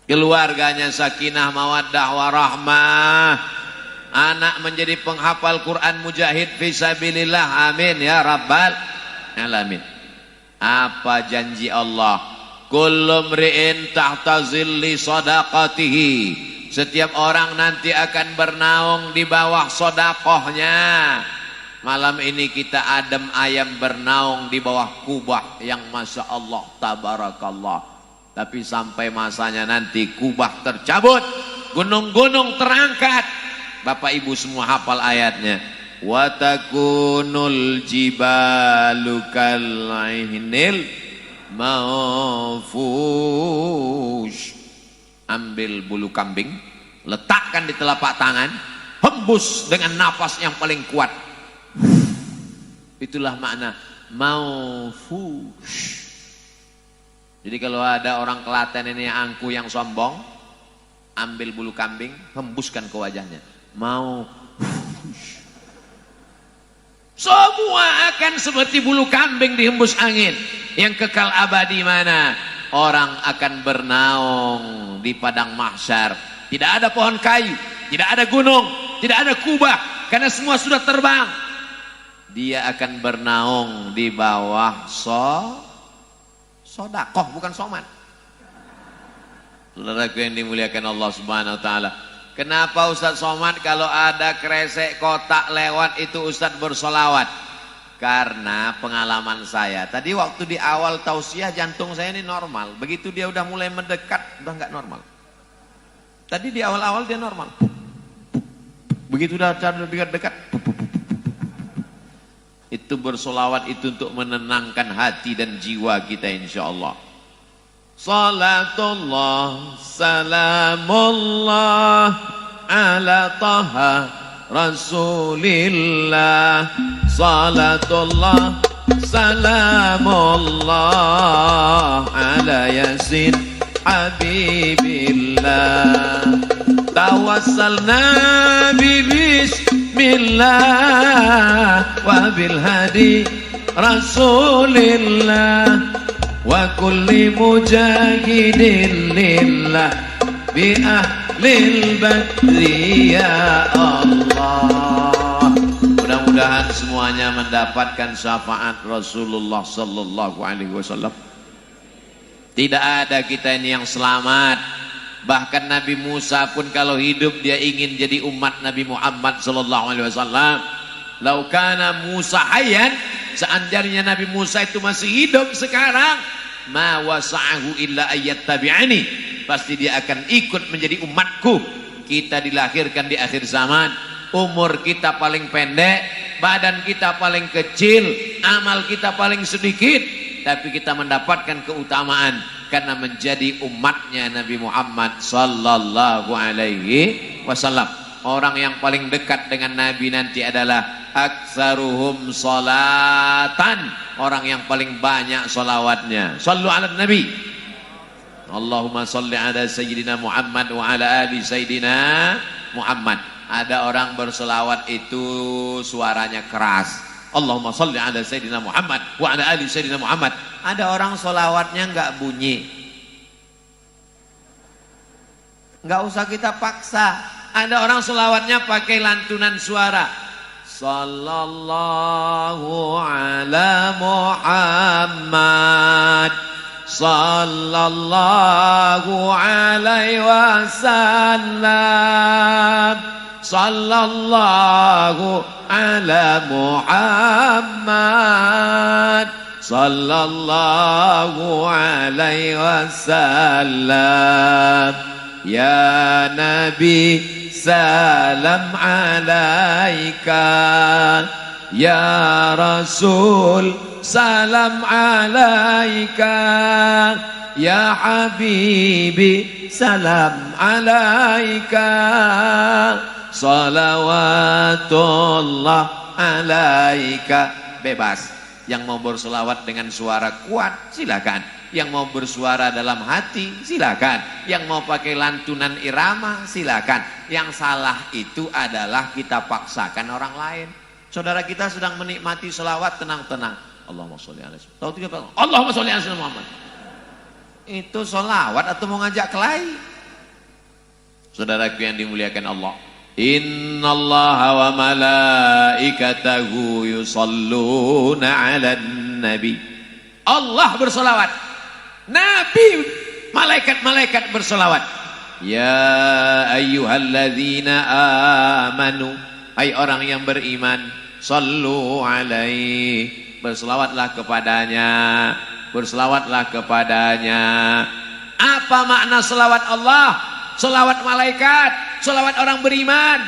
Keluarganya sakinah, mawaddah, warahmah. anak menjadi penghafal Quran mujahid fisabilillah, amin ya rabbal alamin. Apa janji Allah? Kullu mri'in tahta zilli sadaqatihi, setiap orang nanti akan bernaung di bawah sedekahnya. Malam ini kita adem ayam bernaung di bawah kubah yang masya Allah tabarakallah. Tapi sampai masanya nanti kubah tercabut, gunung-gunung terangkat. Bapak ibu semua hafal ayatnya. Wa takunul jibalu kal'ihnil manfush. Ambil bulu kambing, letakkan di telapak tangan, hembus dengan nafas yang paling kuat. Itulah makna manfush. Jadi kalau ada orang Klaten ini yang angku, yang sombong, ambil bulu kambing, hembuskan ke wajahnya. Semua akan seperti bulu kambing dihembus angin. Yang kekal abadi mana? Orang akan bernaung di padang mahsyar. Tidak ada pohon kayu, tidak ada gunung, tidak ada kubah, karena semua sudah terbang. Dia akan bernaung di bawah sodakoh, bukan soman. Saudaraku yang dimuliakan Allah Subhanahu wa taala. Kenapa Ustadz Somad kalau ada kresek kotak lewat itu Ustadz bersolawat? Karena pengalaman saya. Tadi waktu di awal tausiah jantung saya ini normal. Begitu dia udah mulai mendekat, udah nggak normal. Tadi di awal-awal dia normal. Begitu udah dekat, itu bersolawat itu untuk menenangkan hati dan jiwa kita insya Allah. Salatullah salamullah ala taha rasulillah. Salatullah salamullah ala yasin habibillah. Tawassalna bismillah wa bil hadi rasulillah wa kulli mujahidin lillah bi ahlil badri ya Allah. Mudah-mudahan semuanya mendapatkan syafaat Rasulullah sallallahu alaihi wasallam. Tidak ada kita ini yang selamat. Bahkan Nabi Musa pun kalau hidup dia ingin jadi umat Nabi Muhammad sallallahu alaihi wasallam. Lau kana Musa hayyan, seandainya Nabi Musa itu masih hidup sekarang, ma wasa'ahu illa ayyattabi'ani, pasti dia akan ikut menjadi umatku. Kita dilahirkan di akhir zaman, umur kita paling pendek, badan kita paling kecil, amal kita paling sedikit, tapi kita mendapatkan keutamaan karena menjadi umatnya Nabi Muhammad sallallahu alaihi wasallam. Orang yang paling dekat dengan Nabi nanti adalah aktsaruhum salatan, orang yang paling banyak salawatnya. Sallu ala Nabi. Allahumma salli ala Sayyidina Muhammad wa ala ali Sayyidina Muhammad. Ada orang berselawat itu suaranya keras. Allahumma salli ala Sayyidina Muhammad wa ala ali Sayyidina Muhammad. Ada orang selawatnya enggak bunyi, enggak usah kita paksa. Ada orang selawatnya pakai lantunan suara. Sallallahu ala Muhammad, sallallahu alaihi wasallam, sallallahu ala Muhammad, sallallahu alaihi wasallam. Ya Nabi salam alaika, ya Rasul salam alaika, ya Habibi salam alaika, salawatullah alaika. Bebas. Yang mau berselawat dengan suara kuat silakan, yang mau bersuara dalam hati silakan, yang mau pakai lantunan irama silakan. Yang salah itu adalah kita paksakan orang lain. Saudara kita sedang menikmati selawat, tenang-tenang, Allahumma sholli ala Muhammad. Tahu tiga kali, Allahumma sholli ala Muhammad. Itu selawat atau mau ngajak kelahi? Saudaraku yang dimuliakan Allah, Innallaha wa malaikatahu yusalluna 'alan nabi. Allah bersolawat, Nabi, malaikat-malaikat bersolawat. Ya ayyuhalladzina amanu, hai orang yang beriman, sallu alaihi, berselawatlah kepadanya, berselawatlah kepadanya. Apa makna selawat Allah? Selawat malaikat, selawat orang beriman.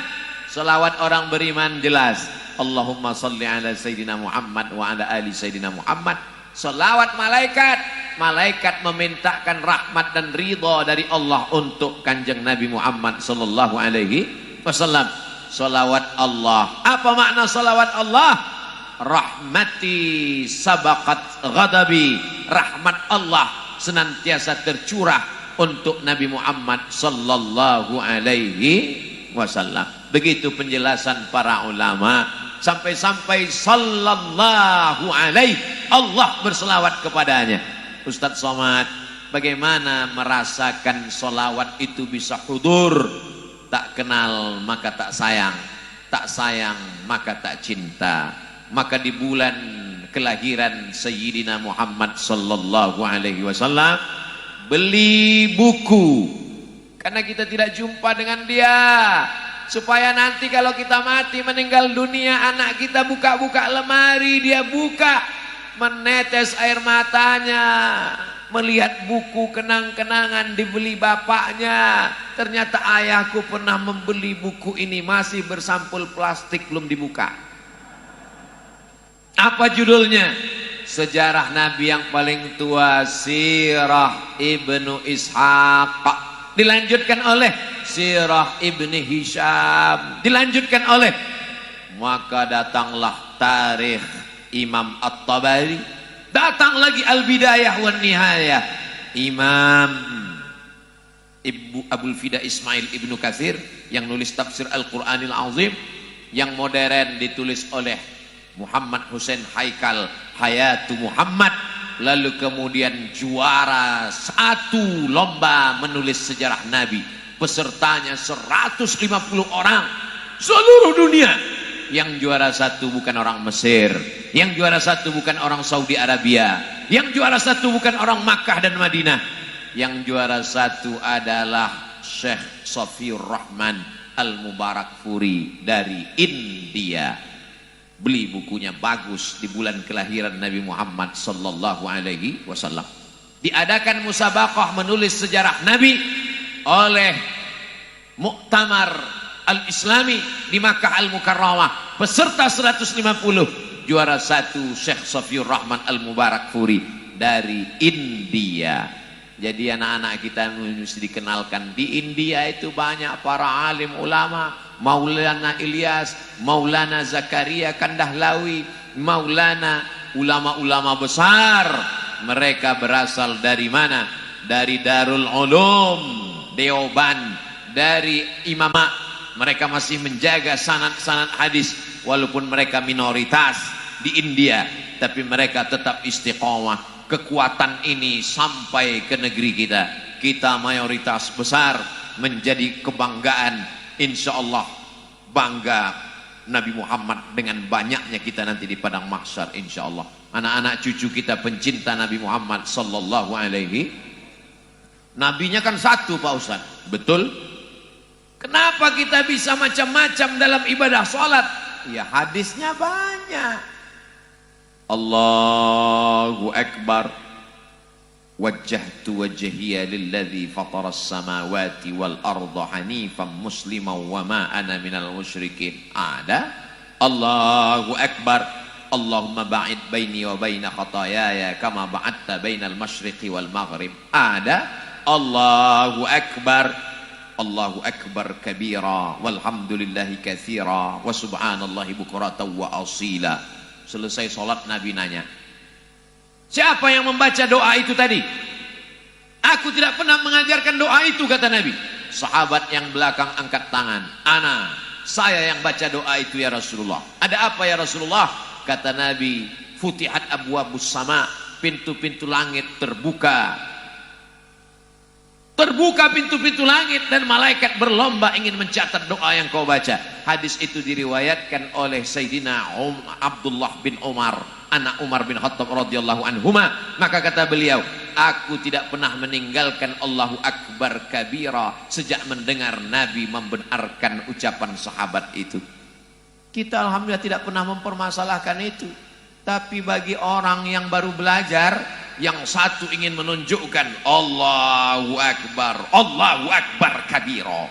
Selawat orang beriman jelas, Allahumma salli ala Sayyidina Muhammad wa ala ali Sayyidina Muhammad. Selawat malaikat, malaikat memintakan rahmat dan ridha dari Allah untuk kanjeng Nabi Muhammad sallallahu alaihi wasallam. Selawat Allah, apa makna selawat Allah? Rahmati sabaqat ghadabi, rahmat Allah senantiasa tercurah untuk Nabi Muhammad sallallahu alaihi wasallam. Begitu penjelasan para ulama. Sampai-sampai sallallahu alaihi, Allah berselawat kepadanya. Ustadz Somad, bagaimana merasakan solawat itu bisa hudur? Tak kenal maka tak sayang, tak sayang maka tak cinta. Maka di bulan kelahiran Sayyidina Muhammad sallallahu alaihi wasallam, beli buku, karena kita tidak jumpa dengan dia, supaya nanti kalau kita mati meninggal dunia, anak kita buka-buka lemari, dia buka, menetes air matanya melihat buku kenang-kenangan dibeli bapaknya. Ternyata ayahku pernah membeli buku ini, masih bersampul plastik, belum dibuka. Apa judulnya? Sejarah Nabi yang paling tua, Sirah Ibnu Ishaq, dilanjutkan oleh Sirah Ibni Hisham, dilanjutkan oleh, maka datanglah tarikh Imam At-Tabari, datang lagi Al-Bidayah wan Nihayah Imam Abul Fida Ismail Ibnu Katsir yang nulis tafsir Al-Qur'anil Azim, yang modern ditulis oleh Muhammad Hussein Haikal Hayatu Muhammad. Lalu kemudian juara satu lomba menulis sejarah Nabi, pesertanya 150 orang seluruh dunia. Yang juara satu bukan orang Mesir, yang juara satu bukan orang Saudi Arabia, yang juara satu bukan orang Makkah dan Madinah, yang juara satu adalah Syekh Safiur Rahman Al-Mubarakfuri dari India. Beli bukunya, bagus, di bulan kelahiran Nabi Muhammad sallallahu alaihi wasallam. Diadakan musabaqah menulis sejarah Nabi oleh Muktamar Al-Islami di Makkah Al-Mukarramah. Peserta 150, juara satu Syekh Safiur Rahman Al-Mubarakfuri dari India. Jadi anak-anak kita mesti dikenalkan, di India itu banyak para alim ulama. Maulana Ilyas, Maulana Zakaria Kandahlawi, Maulana, ulama-ulama besar. Mereka berasal dari mana? Dari Darul Ulum Deoban, dari Imamah. Mereka masih menjaga sanad-sanad hadis, walaupun mereka minoritas di India, tapi mereka tetap istiqomah. Kekuatan ini sampai ke negeri kita. Kita mayoritas besar, menjadi kebanggaan. Insya Allah bangga Nabi Muhammad dengan banyaknya kita nanti di padang mahsyar. Insya Allah anak-anak cucu kita pencinta Nabi Muhammad sallallahu alaihi. Nabinya kan satu Pak Ustaz, betul. Kenapa kita bisa macam-macam dalam ibadah sholat? Ya hadisnya banyak. Allahu Akbar. Wajjahtu wajhiya lilladzi fataras samawati wal arda hanifan musliman wa ma ana minal musyrikin. Ada. Allahu Akbar. Allahumma ba'id baini wa baina khataayaya kama ba'adta bainal masyriqi wal maghrib. Ada. Allahu Akbar. Allahu Akbar kabira walhamdulillahi katsira wa subhanallahi bukratan wa asila. Selesai sholat Nabi nanya, siapa yang membaca doa itu tadi? Aku tidak pernah mengajarkan doa itu, kata Nabi. Sahabat yang belakang angkat tangan. Ana, saya yang baca doa itu ya Rasulullah. Ada apa ya Rasulullah? Kata Nabi, futihat abwabus sama, pintu-pintu langit terbuka. Terbuka pintu-pintu langit dan malaikat berlomba ingin mencatat doa yang kau baca. Hadis itu diriwayatkan oleh Sayyidina Abdullah bin Umar, anak Umar bin Khattab radhiyallahu anhuma. Maka kata beliau, aku tidak pernah meninggalkan Allahu Akbar kabira sejak mendengar Nabi membenarkan ucapan sahabat itu. Kita alhamdulillah tidak pernah mempermasalahkan itu. Tapi bagi orang yang baru belajar, yang satu ingin menunjukkan Allahu Akbar kabira.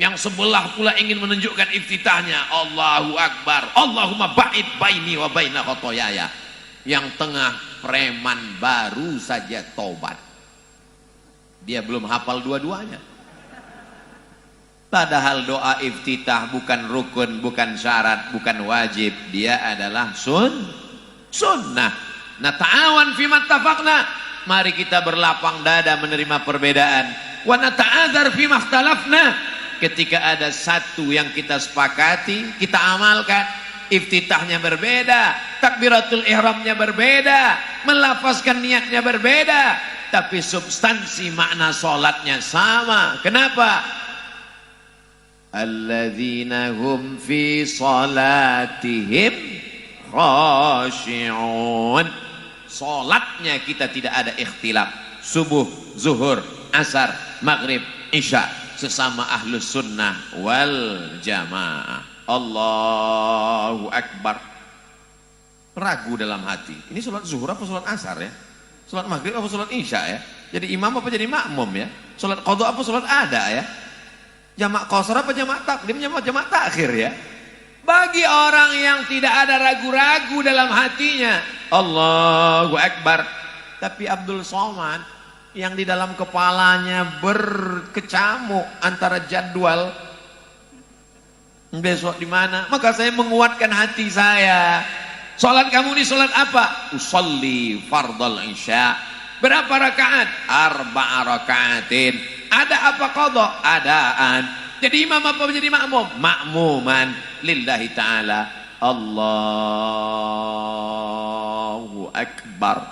Yang sebelah pula ingin menunjukkan iftitahnya Allahu Akbar, Allahumma ba'id baini wa baina khotoyaya. Yang tengah preman baru saja tobat. Dia belum hafal dua-duanya. Padahal doa iftitah bukan rukun, bukan syarat, bukan wajib. Dia adalah sunnah. Nah, ta'awan fima tafaqna. Mari kita berlapang dada menerima perbedaan. Wa nata'adzar fima ikhtalafna. Ketika ada satu yang kita sepakati, kita amalkan. Iftitahnya berbeda, takbiratul ihramnya berbeda, melafazkan niatnya berbeda, tapi substansi makna salatnya sama. Kenapa? Alladzina hum fi salatihim khashi'un. Salatnya kita tidak ada ikhtilaf. Subuh, zuhur, asar, maghrib, isya, sesama ahlus sunnah wal jamaah. Allahu Akbar. Ragu dalam hati, ini sholat zuhur apa sholat asar ya? Sholat maghrib apa sholat isya ya? Jadi imam apa jadi makmum ya? Sholat qadha apa sholat ada ya? Jamak qasar apa jamak takdim, jamak takhir ya? Bagi orang yang tidak ada ragu-ragu dalam hatinya, Allahu Akbar. Tapi Abdul Somad yang di dalam kepalanya berkecamuk antara jadwal besok di mana, maka saya menguatkan hati saya. Salat kamu ini salat apa? Usolli fardal isya. Berapa rakaat? 4 rakaatin. Ada apa qadha? Adaan. Jadi imam apa menjadi makmum? Makmuman lillahi ta'ala. Allahu Akbar.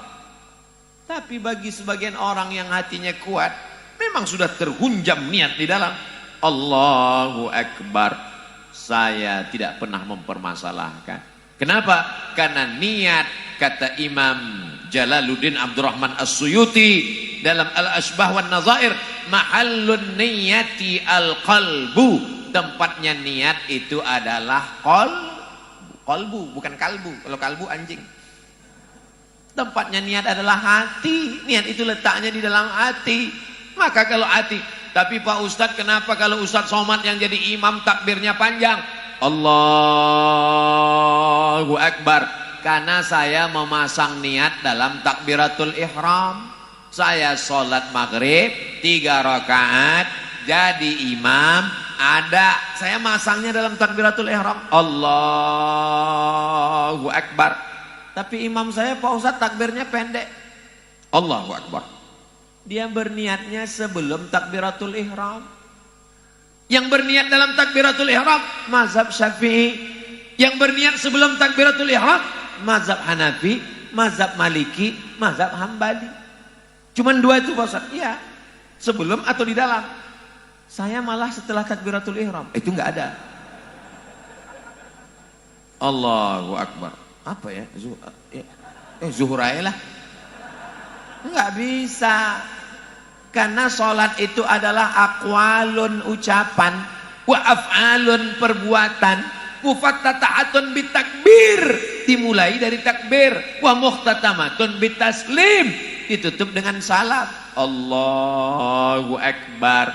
Tapi bagi sebagian orang yang hatinya kuat, memang sudah terhunjam niat di dalam Allahu Akbar, saya tidak pernah mempermasalahkan. Kenapa? Karena niat, kata Imam Jalaluddin Abdurrahman As-Suyuti dalam Al-Ashbah wan Nazair, mahallun niyati al-qalbu. Tempatnya niat itu adalah qalbu, bukan kalbu. Kalau kalbu anjing. Tempatnya niat adalah hati. Niat itu letaknya di dalam hati. Maka kalau hati, tapi Pak Ustadz, kenapa kalau Ustadz Somad yang jadi imam takbirnya panjang? Allahu Akbar. Karena saya memasang niat dalam takbiratul ihram. Saya sholat maghrib 3 rakaat, jadi imam, ada saya masangnya dalam takbiratul ihram Allahu Akbar. Tapi imam saya Pak Ustadz takbirnya pendek, Allahu Akbar. Dia berniatnya sebelum takbiratul ihram. Yang berniat dalam takbiratul ihram mazhab Syafi'i. Yang berniat sebelum takbiratul ihram mazhab Hanafi, mazhab Maliki, mazhab Hambali. Cuman 2 itu Pak Ustadz. Iya, sebelum atau di dalam. Saya malah setelah takbiratul ihram. Itu enggak ada. Allahu Akbar. Apa ya? Zuhur aja lah. Enggak bisa. Karena sholat itu adalah aqwalun ucapan, wa af'alun perbuatan, mufattatahatun bitakbir, dimulai dari takbir, wa muhtatamatun bitaslim, ditutup dengan salam. Allahu Akbar.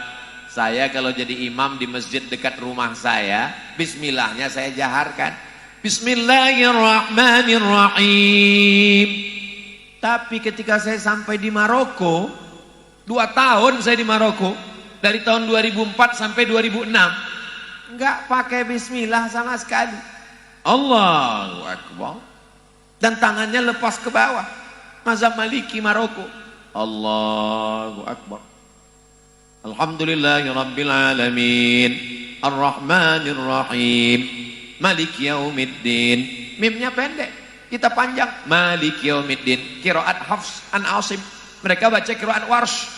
Saya kalau jadi imam di masjid dekat rumah saya, bismillahnya saya jaharkan. Bismillahirrahmanirrahim. Tapi ketika saya sampai di Maroko, 2 tahun saya di Maroko, dari tahun 2004 sampai 2006, enggak pakai bismillah sama sekali. Allahu Akbar. Dan tangannya lepas ke bawah. Mazhab Maliki Maroko. Allahu Akbar. Alhamdulillahirabbil alamin. Ar-Rahmanir-Rahim. Maliki yaumiddin. Mimnya pendek, kita panjang. Maliki yaumiddin. Qiraat Hafs an Asim. Mereka baca qiraat Warsh.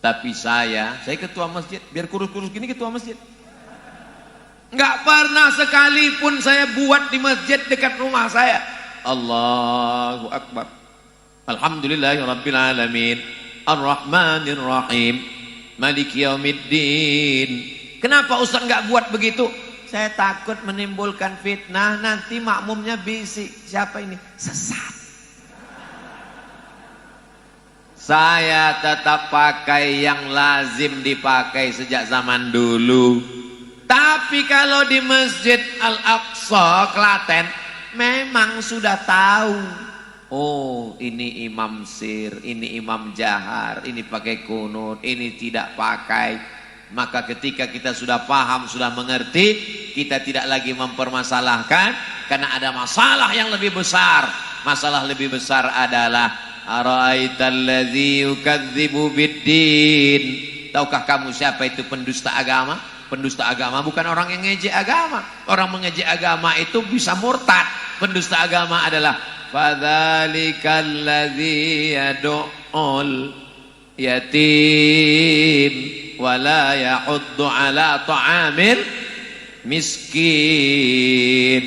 Tapi saya ketua masjid, biar kurus-kurus gini ketua masjid. Nggak pernah sekalipun saya buat di masjid dekat rumah saya. Allahu Akbar. Alhamdulillahirabbil alamin. Ar-Rahmanir Rahim. Maliki yaumiddin. Kenapa Ustaz nggak buat begitu? Saya takut menimbulkan fitnah, nanti makmumnya bisik. Siapa ini? Sesat. Saya tetap pakai yang lazim dipakai sejak zaman dulu. Tapi kalau di Masjid Al-Aqsa, Klaten, memang sudah tahu. Oh, ini imam sir, ini imam jahar, ini pakai kunut, ini tidak pakai. Maka ketika kita sudah paham, sudah mengerti, kita tidak lagi mempermasalahkan, karena ada masalah yang lebih besar. Masalah lebih besar adalah ara'aital ladzi yukadzibu biddin. Tahukah kamu siapa itu pendusta agama? Pendusta agama bukan orang yang ngejek agama. Orang mengejek agama itu bisa murtad. Pendusta agama adalah fadzalikal ladzi yad'ul yatim wala yahuddu ala ta'amil miskin.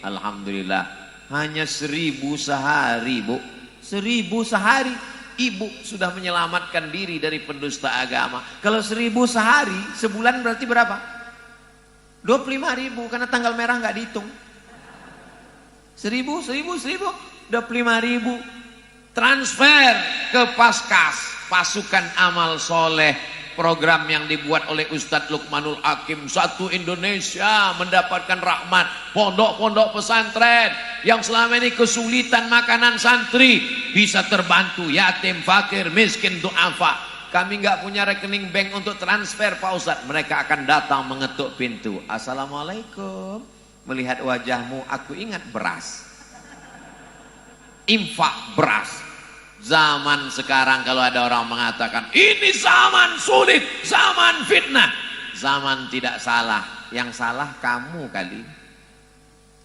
Alhamdulillah, hanya 1.000 sehari, Bu. 1.000 sehari ibu sudah menyelamatkan diri dari pendusta agama. Kalau 1.000 sehari, sebulan berarti berapa? 25.000, karena tanggal merah nggak dihitung. 1.000, 25.000. Transfer ke Paskas, pasukan amal soleh. Program yang dibuat oleh Ustadz Luqmanul Hakim. Satu Indonesia mendapatkan rahmat. Pondok-pondok pesantren yang selama ini kesulitan makanan santri bisa terbantu. Yatim, fakir, miskin, du'afa. Kami nggak punya rekening bank untuk transfer, Pak Ustadz. Mereka akan datang mengetuk pintu. Assalamualaikum. Melihat wajahmu, aku ingat beras. Infak beras. Zaman sekarang kalau ada orang mengatakan ini zaman sulit, zaman fitnah, zaman tidak salah, yang salah kamu kali.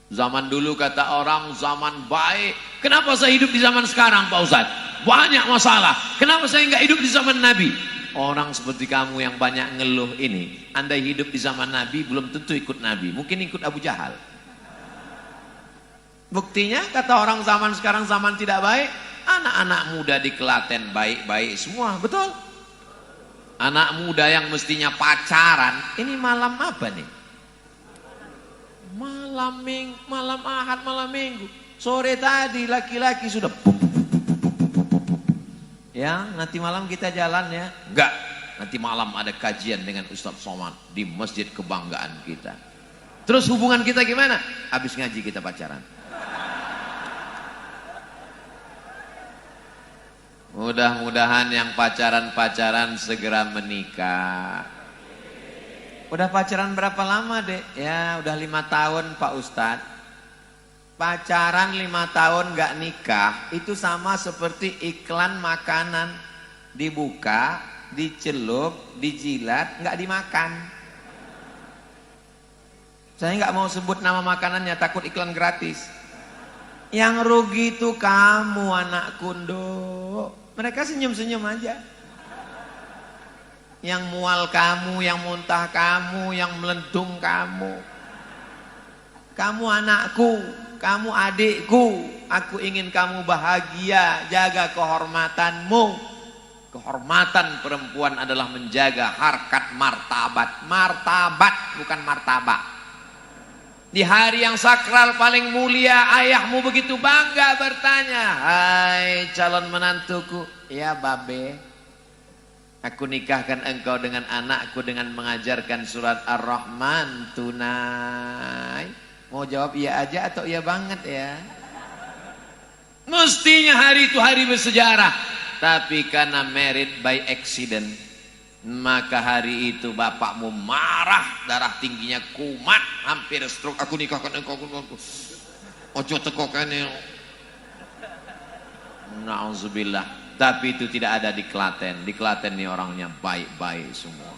Zaman dulu kata orang zaman baik. Kenapa saya hidup di zaman sekarang, Pak Ustadz? Banyak masalah. Kenapa saya nggak hidup di zaman Nabi? Orang seperti kamu yang banyak ngeluh ini, andai hidup di zaman Nabi belum tentu ikut Nabi, mungkin ikut Abu Jahal. Buktinya kata orang zaman sekarang zaman tidak baik. Anak-anak muda di Klaten baik-baik semua, betul? Anak muda yang mestinya pacaran, ini malam apa nih? Malam Ahad, malam Minggu. Sore tadi laki-laki sudah ya, nanti malam kita jalan ya. Enggak, nanti malam ada kajian dengan Ustadz Somad di masjid kebanggaan kita. Terus hubungan kita gimana? Habis ngaji kita pacaran. Mudah-mudahan yang pacaran-pacaran segera menikah. Udah pacaran berapa lama, Dek? Ya udah 5 tahun, Pak Ustadz. Pacaran 5 tahun gak nikah, itu sama seperti iklan makanan. Dibuka, dicelup, dijilat, gak dimakan. Saya gak mau sebut nama makanannya, takut iklan gratis. Yang rugi itu kamu, anak kundo. Mereka senyum-senyum aja. Yang mual kamu, yang muntah kamu, yang melendung kamu. Kamu anakku, kamu adikku. Aku ingin kamu bahagia, jaga kehormatanmu. Kehormatan perempuan adalah menjaga harkat martabat. Martabat, bukan martabak. Di hari yang sakral paling mulia, ayahmu begitu bangga bertanya, hai calon menantuku, ya babe, aku nikahkan engkau dengan anakku dengan mengajarkan surat Ar-Rahman tunai. Mau jawab iya aja atau iya banget ya? Mestinya hari itu hari bersejarah, tapi karena married by accident, maka hari itu bapakmu marah, darah tingginya kumat, hampir stroke. Aku nikahkan engkau, ojo tekokane. Nauzubillah. Tapi itu tidak ada di Klaten. Di Klaten ini orangnya baik-baik semua.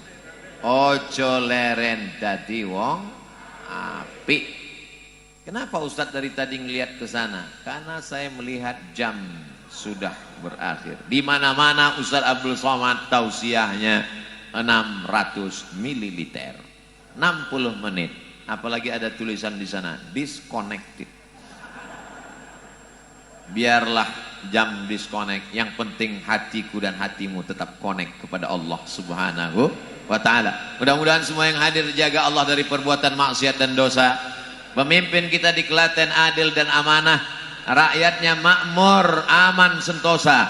Ojo leren dadi wong apik. Kenapa Ustadz dari tadi ngelihat ke sana? Karena saya melihat jam sudah berakhir. Di mana-mana Ustaz Abdul Somad tausiahnya 600 ml, 60 menit. Apalagi ada tulisan di sana disconnected. Biarlah jam disconnect, yang penting hatiku dan hatimu tetap connect kepada Allah Subhanahu wa ta'ala. Mudah-mudahan semua yang hadir jaga Allah dari perbuatan maksiat dan dosa. Pemimpin kita di Klaten adil dan amanah, rakyatnya makmur, aman, sentosa.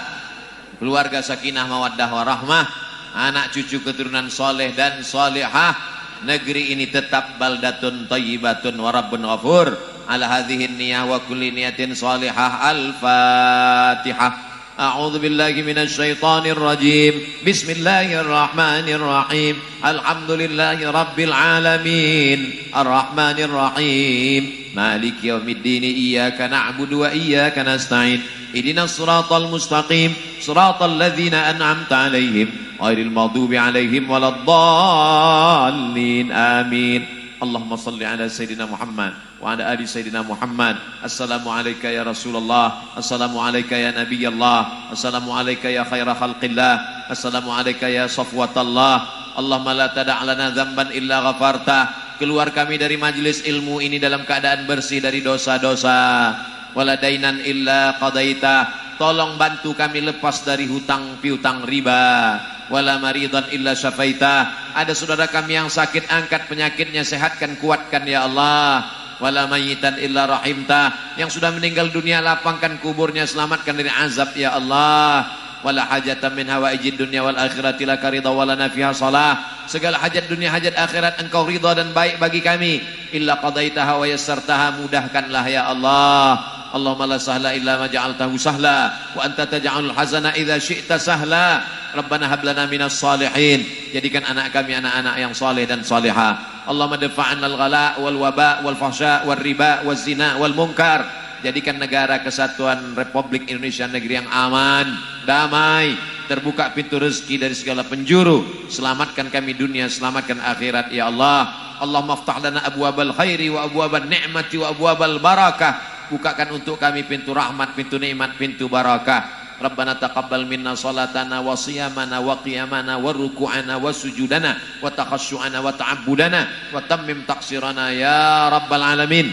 Keluarga sakinah mawaddah warahmah, anak cucu keturunan soleh dan solehah. Negeri ini tetap baldatun thayyibatun wa rabbun ghafur. Ala hadhihi niyah wa kulli niyatin salihah. Al-Fatihah. A'udzu billahi minasy syaithanir rajim. Bismillahirrahmanirrahim. Alhamdulillahi rabbil alamin. Arrahmanir rahim. Maliki yaumiddin. Iyyaka na'budu wa iyyaka nasta'in. Ihdinas siratal mustaqim. Siratal ladzina an'amta 'alaihim ghairil maghdubi 'alaihim waladdallin. Amin. Allahumma salli ala Sayyidina Muhammad wa ala ali Sayyidina Muhammad. Assalamu alayka ya Rasulullah. Assalamu alayka ya Nabiyallah. Assalamu alayka ya khaira khalqillah. Assalamu alayka ya safwatallah. Allahumma la tada' lana dzamban illa ghafarta. Keluar kami dari majlis ilmu ini dalam keadaan bersih dari dosa-dosa. Wala dainan illa qadaita. Tolong bantu kami lepas dari hutang piutang riba. Wala maridan illa syafaita. Ada saudara kami yang sakit, angkat penyakitnya, sehatkan, kuatkan ya Allah. Wala mayyitan illa rahimta. Yang sudah meninggal dunia, lapangkan kuburnya, selamatkan dari azab ya Allah. Wala hajatan min hawaijid dunya wal akhirati laka ridha walana fiha salah. Segala hajat dunia, hajat akhirat engkau ridha dan baik bagi kami. Illa qadaitaha wa yassartaha, mudahkanlah ya Allah. Allahumma la sahla illa ma ja'altahu sahla wa anta taj'alul hazana idza syi'ta sahla. Rabbana hab lana minas salihin. Jadikan anak kami anak-anak yang saleh dan salihah. Allahumma dafa'anna al-ghala wal waba wal fahsya wal riba wal zina wal munkar. Jadikan negara kesatuan Republik Indonesia negeri yang aman, damai, terbuka pintu rezeki dari segala penjuru. Selamatkan kami dunia, selamatkan akhirat ya Allah. Allahumma aftah lana abwabal khairi wa abwabal ni'mati wa abwabal barakah. Bukakan untuk kami pintu rahmat, pintu nikmat, pintu barakah. Rabbana taqabbal minna salatana wa siyamana wa qiyamana wa ruku'ana wa sujudana wa takhasyu'ana wa ta'abbudana wa tammim taqsirana ya rabbal alamin.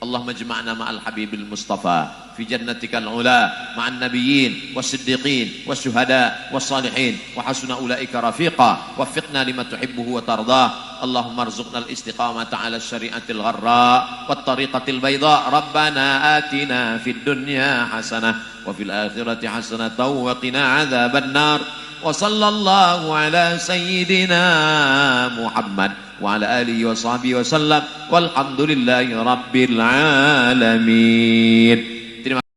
Allahumma jama'na ma'al habibil mustafa fi jannatikal ula ma'an nabiyyin was-siddiqin was-syuhada was-salihin wa hasuna ulaika rafiqa waffiqna lima tuhibbuhu wa tardah. Allahumma arzuqna al-istiqamata 'ala syari'atil gharra wat tariqatil bayda. Rabbana atina fid dunya hasanah wa fil akhirati hasanah wa qina 'adzaban nar. Wa sallallahu ala sayyidina Muhammad wa ala alihi wa sahbihi wa sallam walhamdulillahi rabbil alamin.